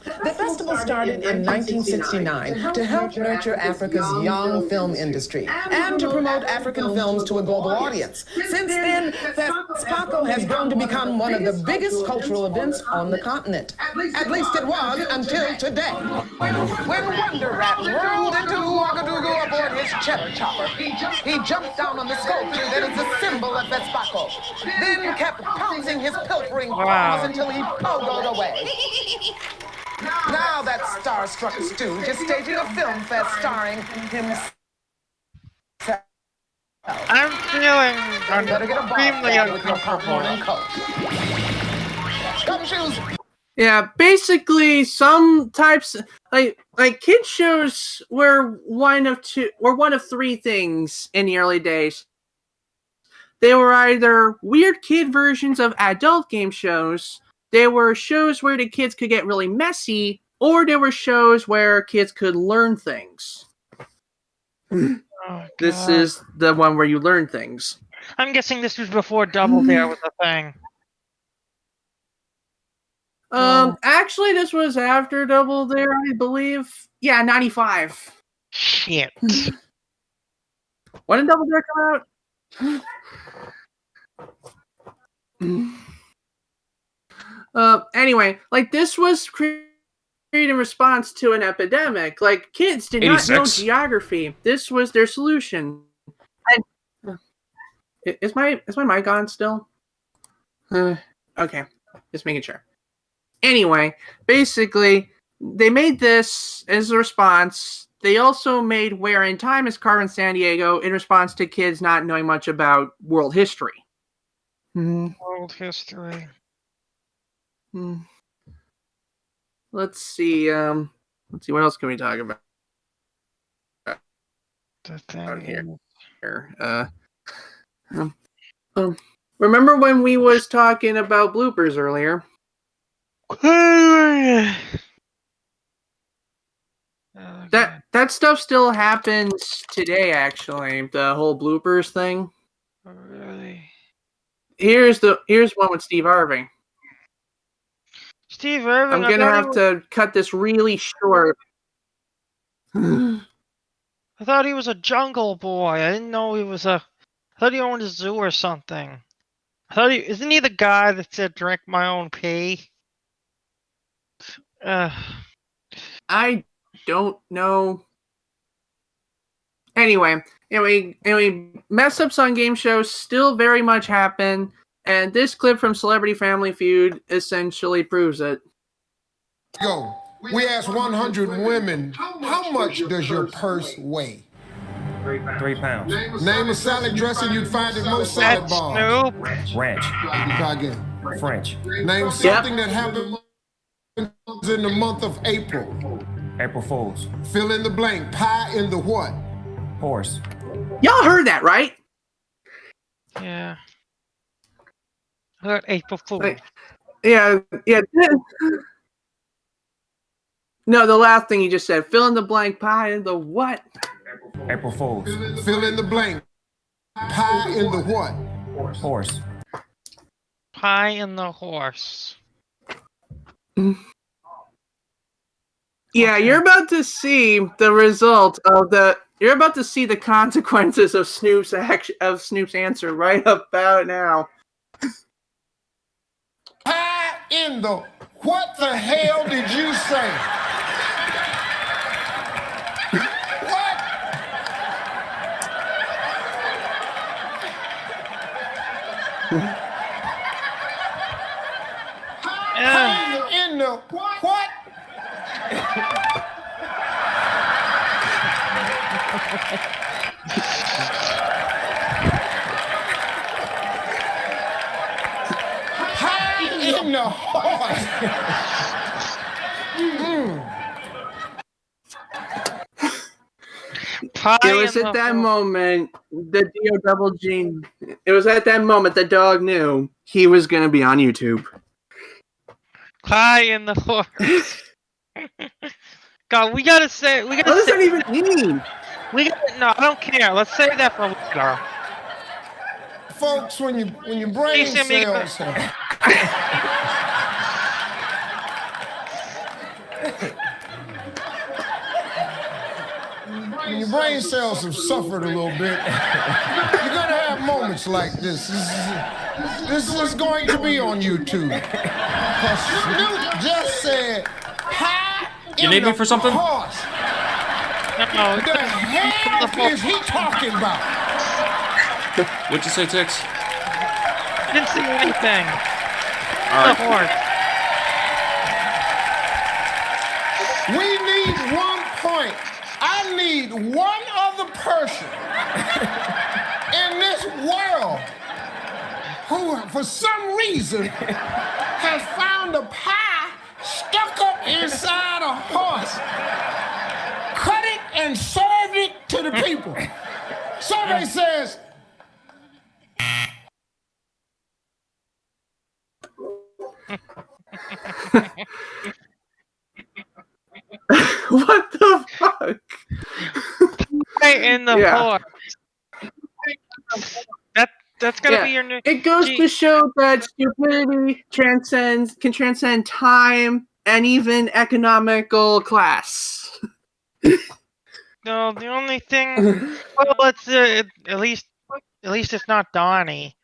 The festival started in 1969 to help nurture Africa's young film industry and to promote African films to a global audience. Since then, FESPACO has grown to become one of the biggest cultural events on the continent. At least it was until today. When Wonder Rat whirled into Ouagadougou aboard his cheddar chopper, he jumped down on the sculpture that is a symbol of FESPACO, then kept pouncing his pilfering paws until he pogoed away. Now that starstruck stooge is staging a film fest starring himself. I'm feeling extremely uncomfortable. Yeah, basically some types like kids shows were one of three things in the early days. They were either weird kid versions of adult game shows. There were shows where the kids could get really messy, or there were shows where kids could learn things. This is the one where you learn things. I'm guessing this was before Double Dare was a thing. Actually, this was after Double Dare, I believe. Yeah, 95. Shit. When did Double Dare come out? Anyway, like this was created in response to an epidemic. Like kids did 86. Not know geography. This was their solution. Is my mic on still? Okay, just making sure. Anyway, basically, they made this as a response. They also made Where in Time is Carmen Sandiego in response to kids not knowing much about world history. World history. Let's see. What else can we talk about? Remember when we was talking about bloopers earlier? That stuff still happens today. Actually, the whole bloopers thing. Oh, really? Here's one with Steve Irving. Steve Irving. I'm gonna have to cut this really short. I thought he was a jungle boy. I didn't know he was a. I thought he owned a zoo or something. Isn't he the guy that said drink my own pee? I don't know. Anyway, mess ups on game shows still very much happen, and this clip from Celebrity Family Feud essentially proves it. Yo, we asked 100 women, how much does your purse weigh? 3 pounds. Name a salad dressing you'd find in most salad bars. Ranch. Try again. French. Name something that happened in the month of April. April Fools. Fill in the blank. Pie in the what? Horse. Y'all heard that, right? Yeah. What April Fool? Yeah. No, the last thing you just said. Fill in the blank pie in the what? April Fools. Fill in the blank. Pie in the what? Horse. Pie in the horse. Yeah, you're about to see the result of the. You're about to see the consequences of Snoop's answer right about now. Pie in the what the hell did you say? What? Pie in the what? Pie in the horse. It was at that moment the D.O. Double G. It was at that moment the dog knew he was going to be on YouTube. Pie in the horse. God, we gotta say. We gotta. What does that even mean? No, I don't care. Let's save that for later. Folks, when your brain cells when your brain cells have suffered a little bit, you're gonna have moments like this. This is going to be on YouTube. Because Snoop just said, "Pie You need me for something? horse." No. The hell is he talking about? What'd you say, Tix? Didn't see anything. All right. The horse. We need 1 point. I need one other person in this world who, for some reason, has found a pie stuck up inside a horse, cut it and served it to the people. Survey says, What the fuck? Pie in the horse. That's gonna be your new. It goes to show that stupidity can transcend time and even economical class. No, the only thing. Well, let's at least it's not Donnie.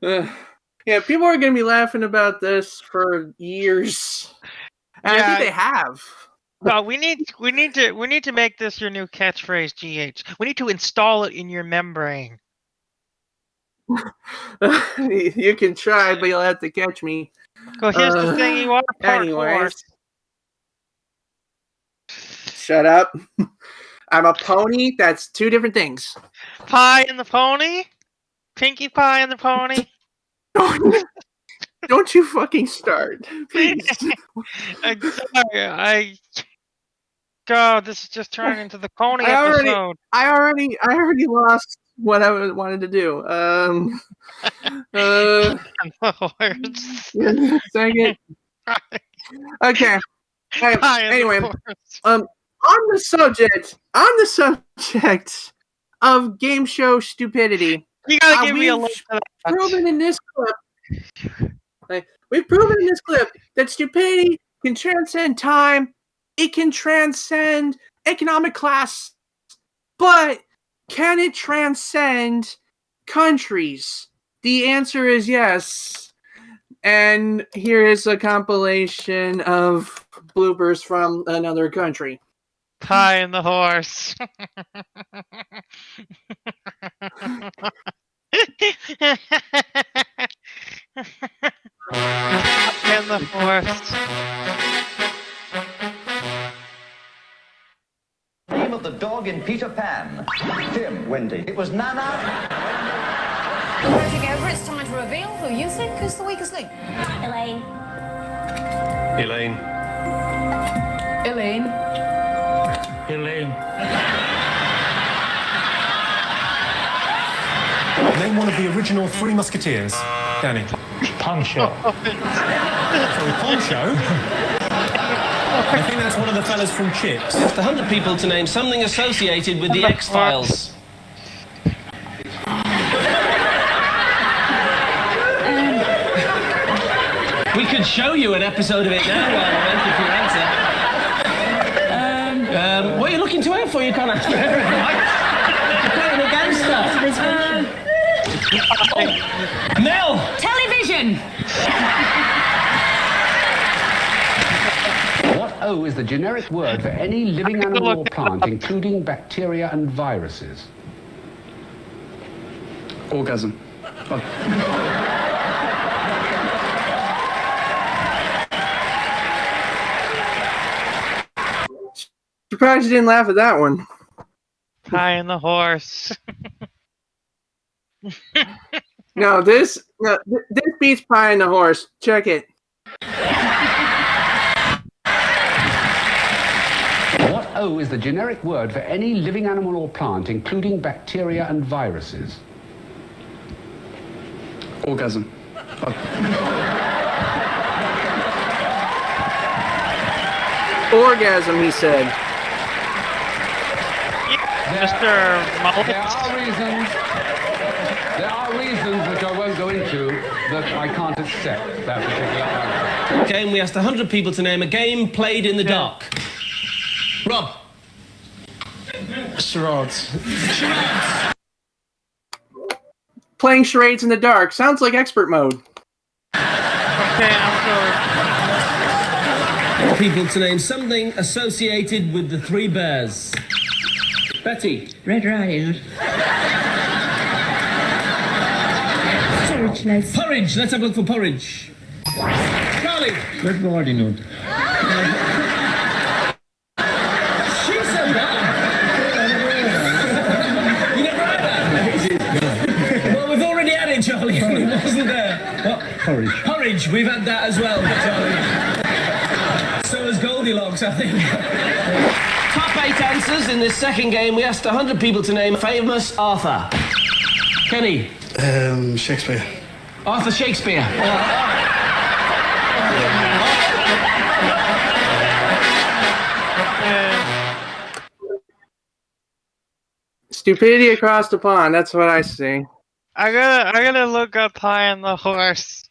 Yeah, people are gonna be laughing about this for years. And I think they have. No, we need to make this your new catchphrase, GH. We need to install it in your membrane. You can try, but you'll have to catch me. Well, here's the thing: you are part anyways. horse. Shut up. I'm a pony. That's two different things. Pie and the pony? Pinkie Pie and the pony? Don't you fucking start, please. I'm sorry. God, this is just turning into the pony episode. I already lost what I wanted to do. Second. Okay. Anyway, on the subject of game show stupidity, you gotta give me a link to that. Proven in this clip. We've proven in this clip that stupidity can transcend time. It can transcend economic class, but can it transcend countries? The answer is yes. And here is a compilation of bloopers from another country. Pie and the horse. And the horse. Name of the dog in Peter Pan. Tim. Wendy. It was Nana. Voting over, it's time to reveal who you think is the weakest link. Elaine. Elaine. Elaine. Elaine. Name one of the original Three Musketeers. Danny. Poncho. Sorry, Poncho? I think that's one of the fellas from Chips. Just 100 people to name something associated with the X-Files. We could show you an episode of it now while we're waiting for your answer. What are you looking to out for? You can't answer everything. You're playing against us. Mel! Television! What O is the generic word for any living animal or plant, including bacteria and viruses? Orgasm. Surprised you didn't laugh at that one. Pie and the horse. No, this beats Pie and the Horse. Check it. What O is the generic word for any living animal or plant, including bacteria and viruses? Orgasm. Orgasm, he said. Mr. Mullet. There are reasons which I won't go into that I can't accept that particular answer. Okay, and we asked 100 people to name a game played in the dark. Rob. Charades. Playing charades in the dark. Sounds like expert mode. Okay, I'm People to name something associated with the Three Bears. Betty. Red Riding Hood. Porridge. Let's have a look for porridge. Charlie. Red Riding Hood. She said that. You never had that? Well, we've already had it, Charlie. It wasn't there. What? Porridge. Porridge. We've had that as well, Charlie. So has Goldilocks, I think. Top 8 answers in this second game. We asked 100 people to name a famous Arthur. Kenny. Shakespeare. Arthur Shakespeare. Stupidity across the pond. That's what I see. I gotta look up Pie and the Horse.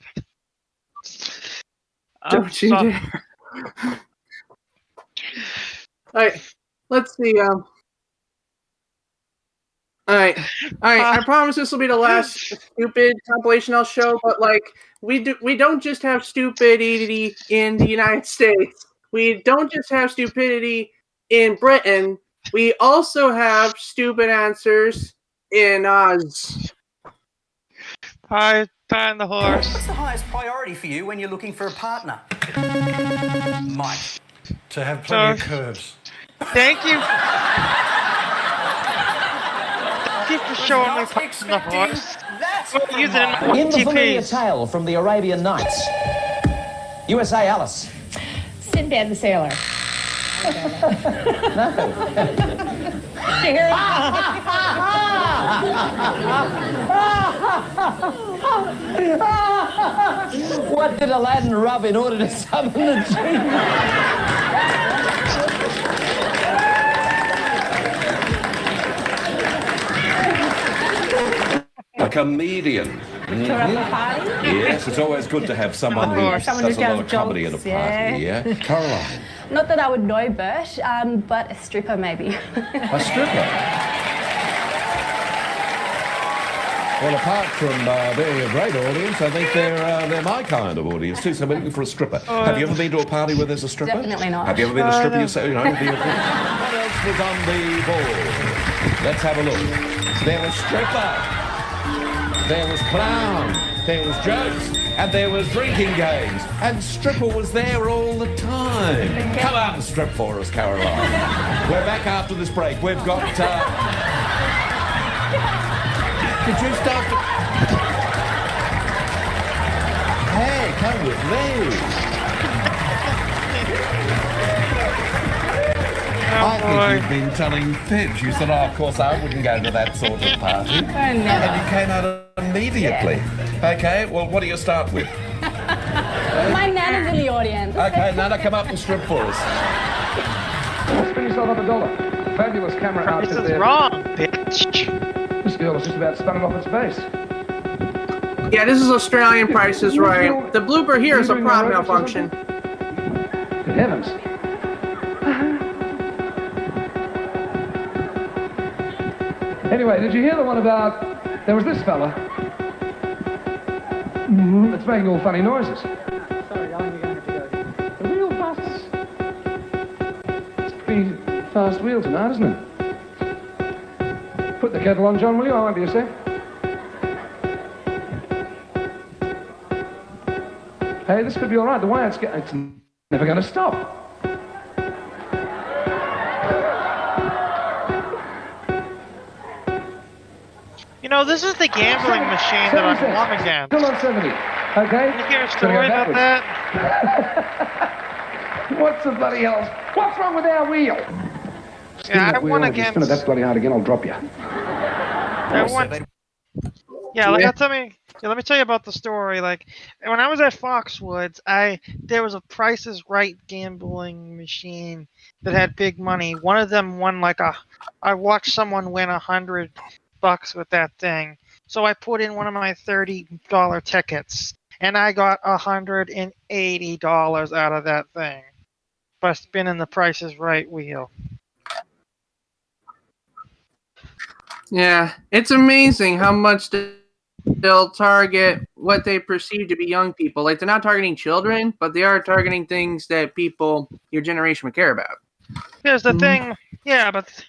Don't you dare. Alright, let's see. Alright. I promise this will be the last stupid compilation I'll show, but like we don't just have stupidity in the United States. We don't just have stupidity in Britain. We also have stupid answers in Oz. Pie and the Horse. What's the highest priority for you when you're looking for a partner? Mike. To have plenty of curves. Thank you. Thank you for showing me Pie and the Horse. We'll use it in my In the familiar TPs. tale from the Arabian Nights. USA, Alice. Sinbad the Sailor. What did Aladdin rub in order to summon the genie? A comedian. To have a party? Yes, it's always good to have someone who does a lot of comedy at a party. Yeah. Caroline. Not that I would know Bert, but a stripper maybe. A stripper? Well, apart from being a great audience, I think they're my kind of audience too. So we're looking for a stripper. Have you ever been to a party where there's a stripper? Definitely not. Have you ever been a stripper yourself? You know, what else was on the board? Let's have a look. There was stripper. There was clown. There was jokes. And there was drinking games. And stripper was there all the time. Come out and strip for us, Caroline. We're back after this break. We've got... Did you start to... Hey, come with me. Oh, I think you've been telling fibs. You said, oh, of course, I wouldn't go to that sort of party. And you came out immediately. Okay, well, what do you start with? My Nana's in the audience. Okay, Nana, come up and strip for us. Spin yourself up $1. Fabulous camera outfit This is there. wrong, bitch. This girl is just about spun it off its base. Yeah, this is Australian Price is Right. The blooper here is a prop malfunction. Good heavens. Anyway, did you hear the one about... There was this fella. That's making all funny noises. Sorry, darling, you're going to have to go here. The wheel busts. It's a pretty fast wheel tonight, isn't it? Put the kettle on, John, will you? I won't be a sec. Hey, this could be all right. The way it's never going to stop. You know, this is the gambling machine that I'm wrong against. Still on 70. Okay? Can you hear a story about that? What's the bloody hell? What's wrong with our wheel? Yeah, I won against... Spin it that bloody hard again, I'll drop you. I won... Yeah, like, let me tell you about the story. Like, when I was at Foxwoods, there was a Price is Right gambling machine that had big money. One of them won I watched someone win $100 with that thing. So I put in one of my $30 tickets, and I got $180 out of that thing by spinning the Price is Right wheel. Yeah, it's amazing how much they'll target what they perceive to be young people. Like, they're not targeting children, but they are targeting things that people your generation would care about. Here's the thing. Yeah, but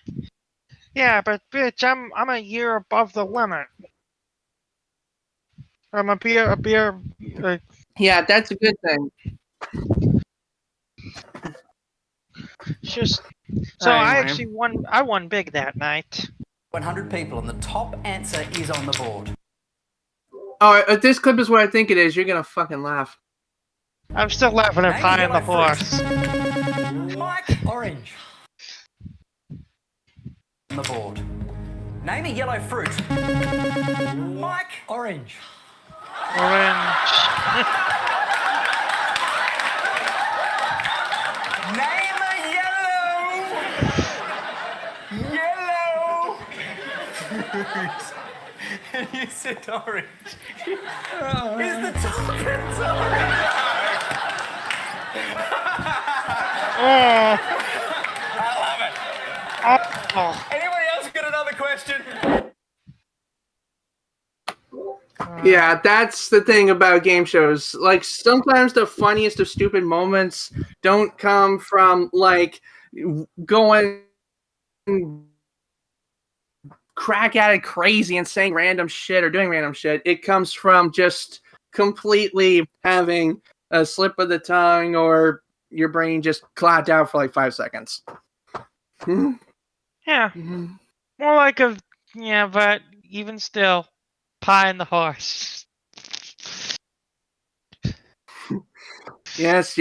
bitch, I'm a year above the limit. I'm a beer. Yeah, that's a good thing. Just so I actually won. I won big that night. 100 people, and the top answer is on the board. Oh, if this clip is what I think it is, you're gonna fucking laugh. I'm still laughing at Pie and the Horse. Mike, orange. On the board. Name a yellow fruit. Mike, orange. Orange. Name a yellow fruit. And you said orange. Is the top answer orange? I love it. Anybody else got another question? Yeah, that's the thing about game shows. Like, sometimes the funniest of stupid moments don't come from, like, going crack at it crazy and saying random shit or doing random shit. It comes from just completely having a slip of the tongue or your brain just clogged out for like 5 seconds. Yeah. More like but even still, Pie and the Horse. Yes.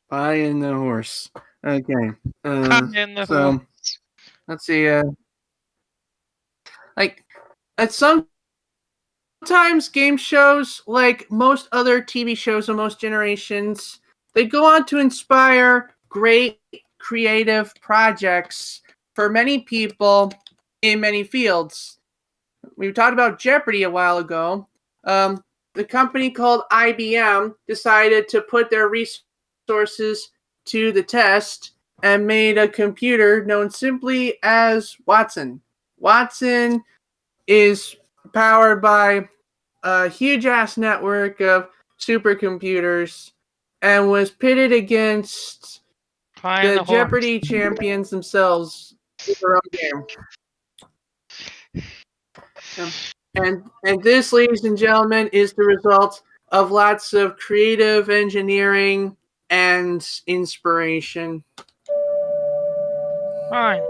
Pie and the Horse. Okay. Pie and the Horse. Let's see. Like, at sometimes game shows, like most other TV shows of most generations, they go on to inspire great creative projects for many people in many fields. We talked about Jeopardy a while ago. The company called IBM decided to put their resources to the test and made a computer known simply as Watson. Watson is powered by a huge-ass network of supercomputers and was pitted against the Jeopardy champions themselves in their own game. And this, ladies and gentlemen, is the result of lots of creative engineering and inspiration. Fine.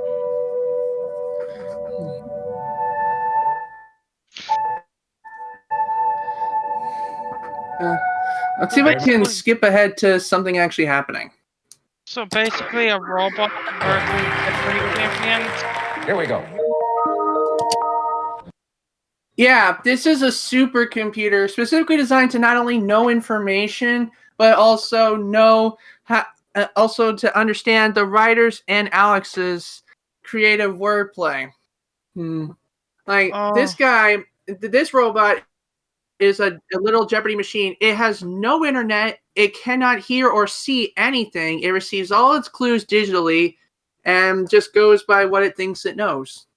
Let's see if I can skip ahead to something actually happening. So basically a robot versus Jeopardy champions. Here we go. Yeah, this is a supercomputer specifically designed to not only know information, but also also to understand the writers and Alex's creative wordplay. This guy, this robot is a little Jeopardy machine. It has no internet. It cannot hear or see anything. It receives all its clues digitally and just goes by what it thinks it knows.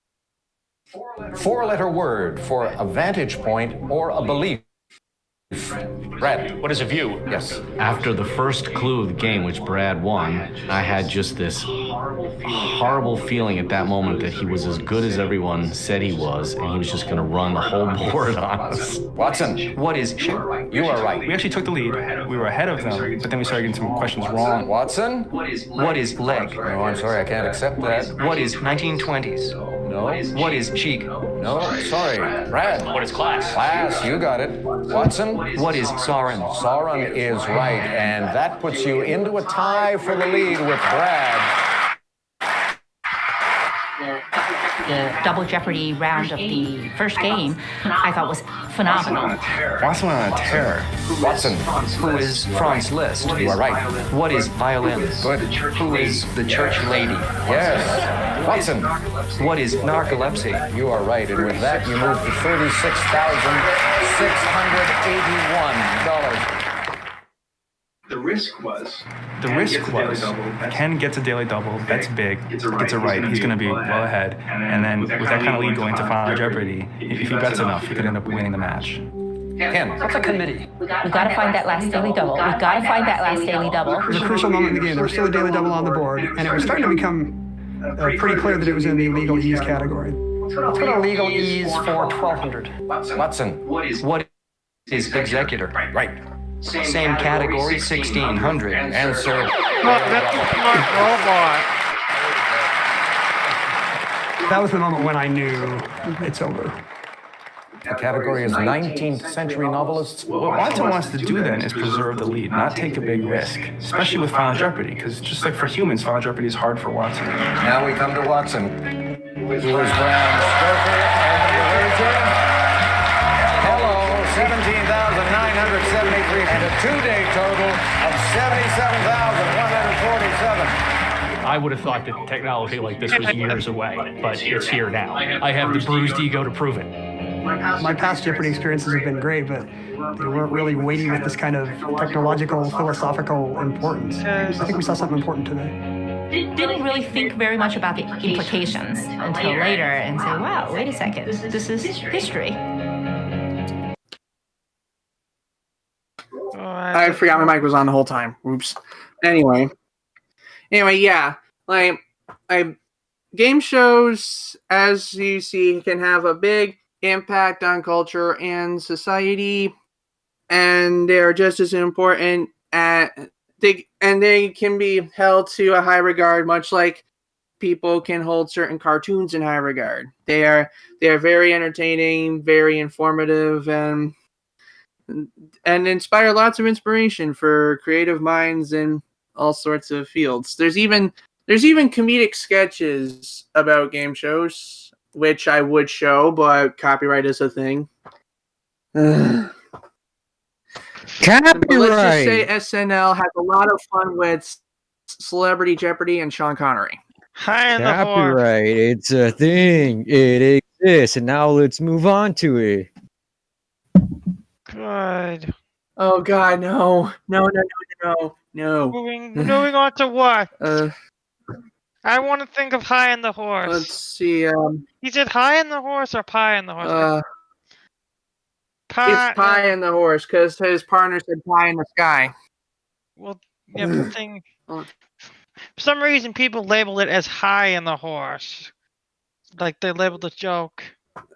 Four-letter word for a vantage point or a belief. Brad. What is a view? Yes. After the first clue of the game, which Brad won, I had just this horrible feeling at that moment that he was as good as everyone said he was, and he was just going to run the whole board on us. Watson. What is shape? You are right. We actually took the lead. We were ahead of them, but then we started getting some questions wrong. Watson. What is leg? No, I'm sorry, I can't accept that. What is 1920s? No. What is cheek? No, sorry. Brad. What is class? Class, you got it. Watson. What is Sauron? Sauron is right, and that puts you into a tie for the lead with Brad. The double Jeopardy round of the first game, I thought was phenomenal. Watson went on a tear. Watson. Who is Franz Liszt? You are right. What is violin? Good. Who is the church lady? Yes. Watson. What is narcolepsy? You are right, and with that, you move to $36,681. The risk was Ken gets a daily double, that's big, gets it right, he's going to be well ahead. And then with that kind of lead going to Final Jeopardy, if he bets enough, he could end up winning the match. Ken. What's a committee? We got to find that last daily double. We got to find that last daily double. It was a crucial moment in the game. There was still a daily double on the board, and it was starting to become pretty clear that it was in the legal ease category. Let's go to legal ease for 1,200. Watson. What is executor? Right. Same category, 1,600. Answer. That's a smart robot. That was the moment when I knew it's over. The category is 19th century novelists. What Watson wants to do then is preserve the lead, not take a big risk, especially with Final Jeopardy, because just like for humans, Final Jeopardy is hard for Watson. Now we come to Watson. Who is Brown Stoker and the wager? Hello, 17,973 and a two-day total of 77,147. I would have thought that technology like this was years away, but it's here now. I have the bruised ego to prove it. My past Jeopardy experiences have been great, but they weren't really weighty with this kind of technological, philosophical importance. I think we saw something important today. Didn't really think very much about the implications until later and say, wow, wait a second, this is history. I forgot my mic was on the whole time. Oops. Anyway, yeah. Game shows, as you see, can have a big impact on culture and society, and they are just as important. They can be held to a high regard, much like people can hold certain cartoons in high regard. They are very entertaining, very informative, and inspire lots of inspiration for creative minds in all sorts of fields. There's even comedic sketches about game shows, which I would show, but copyright is a thing. Copyright. But let's just say SNL has a lot of fun with Celebrity Jeopardy and Sean Connery. Copyright, it's a thing. It exists, and now let's move on to it. Good. Oh God, no. Moving on to what? I want to think of High on the Horse. Let's see. Is it High on the Horse or Pie on the Horse? It's Pie in the Horse because his partner said pie in the sky. Well, yeah, the thing. For some reason, people label it as High in the Horse, like they labeled the joke.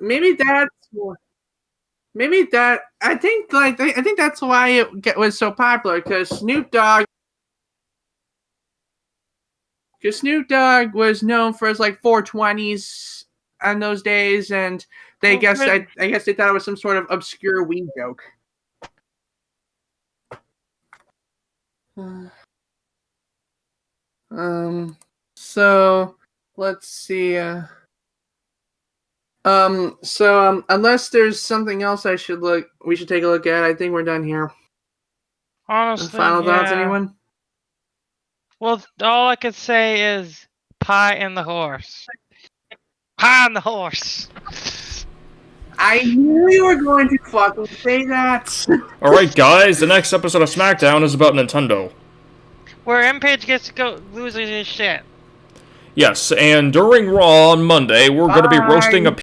Maybe that. I think that's why it was so popular, because Snoop Dogg was known for his 420s on those days, and I guess they thought it was some sort of obscure weed joke. So let's see. Unless there's something else we should take a look at. I think we're done here. Honestly, final thoughts, anyone? Well, all I could say is pie and the horse. Pie and the horse. I knew you were going to fucking say that. Alright, guys, the next episode of SmackDown is about Nintendo. Where M-Page gets to go loses his shit. Yes, and during Raw on Monday, we're going to be roasting a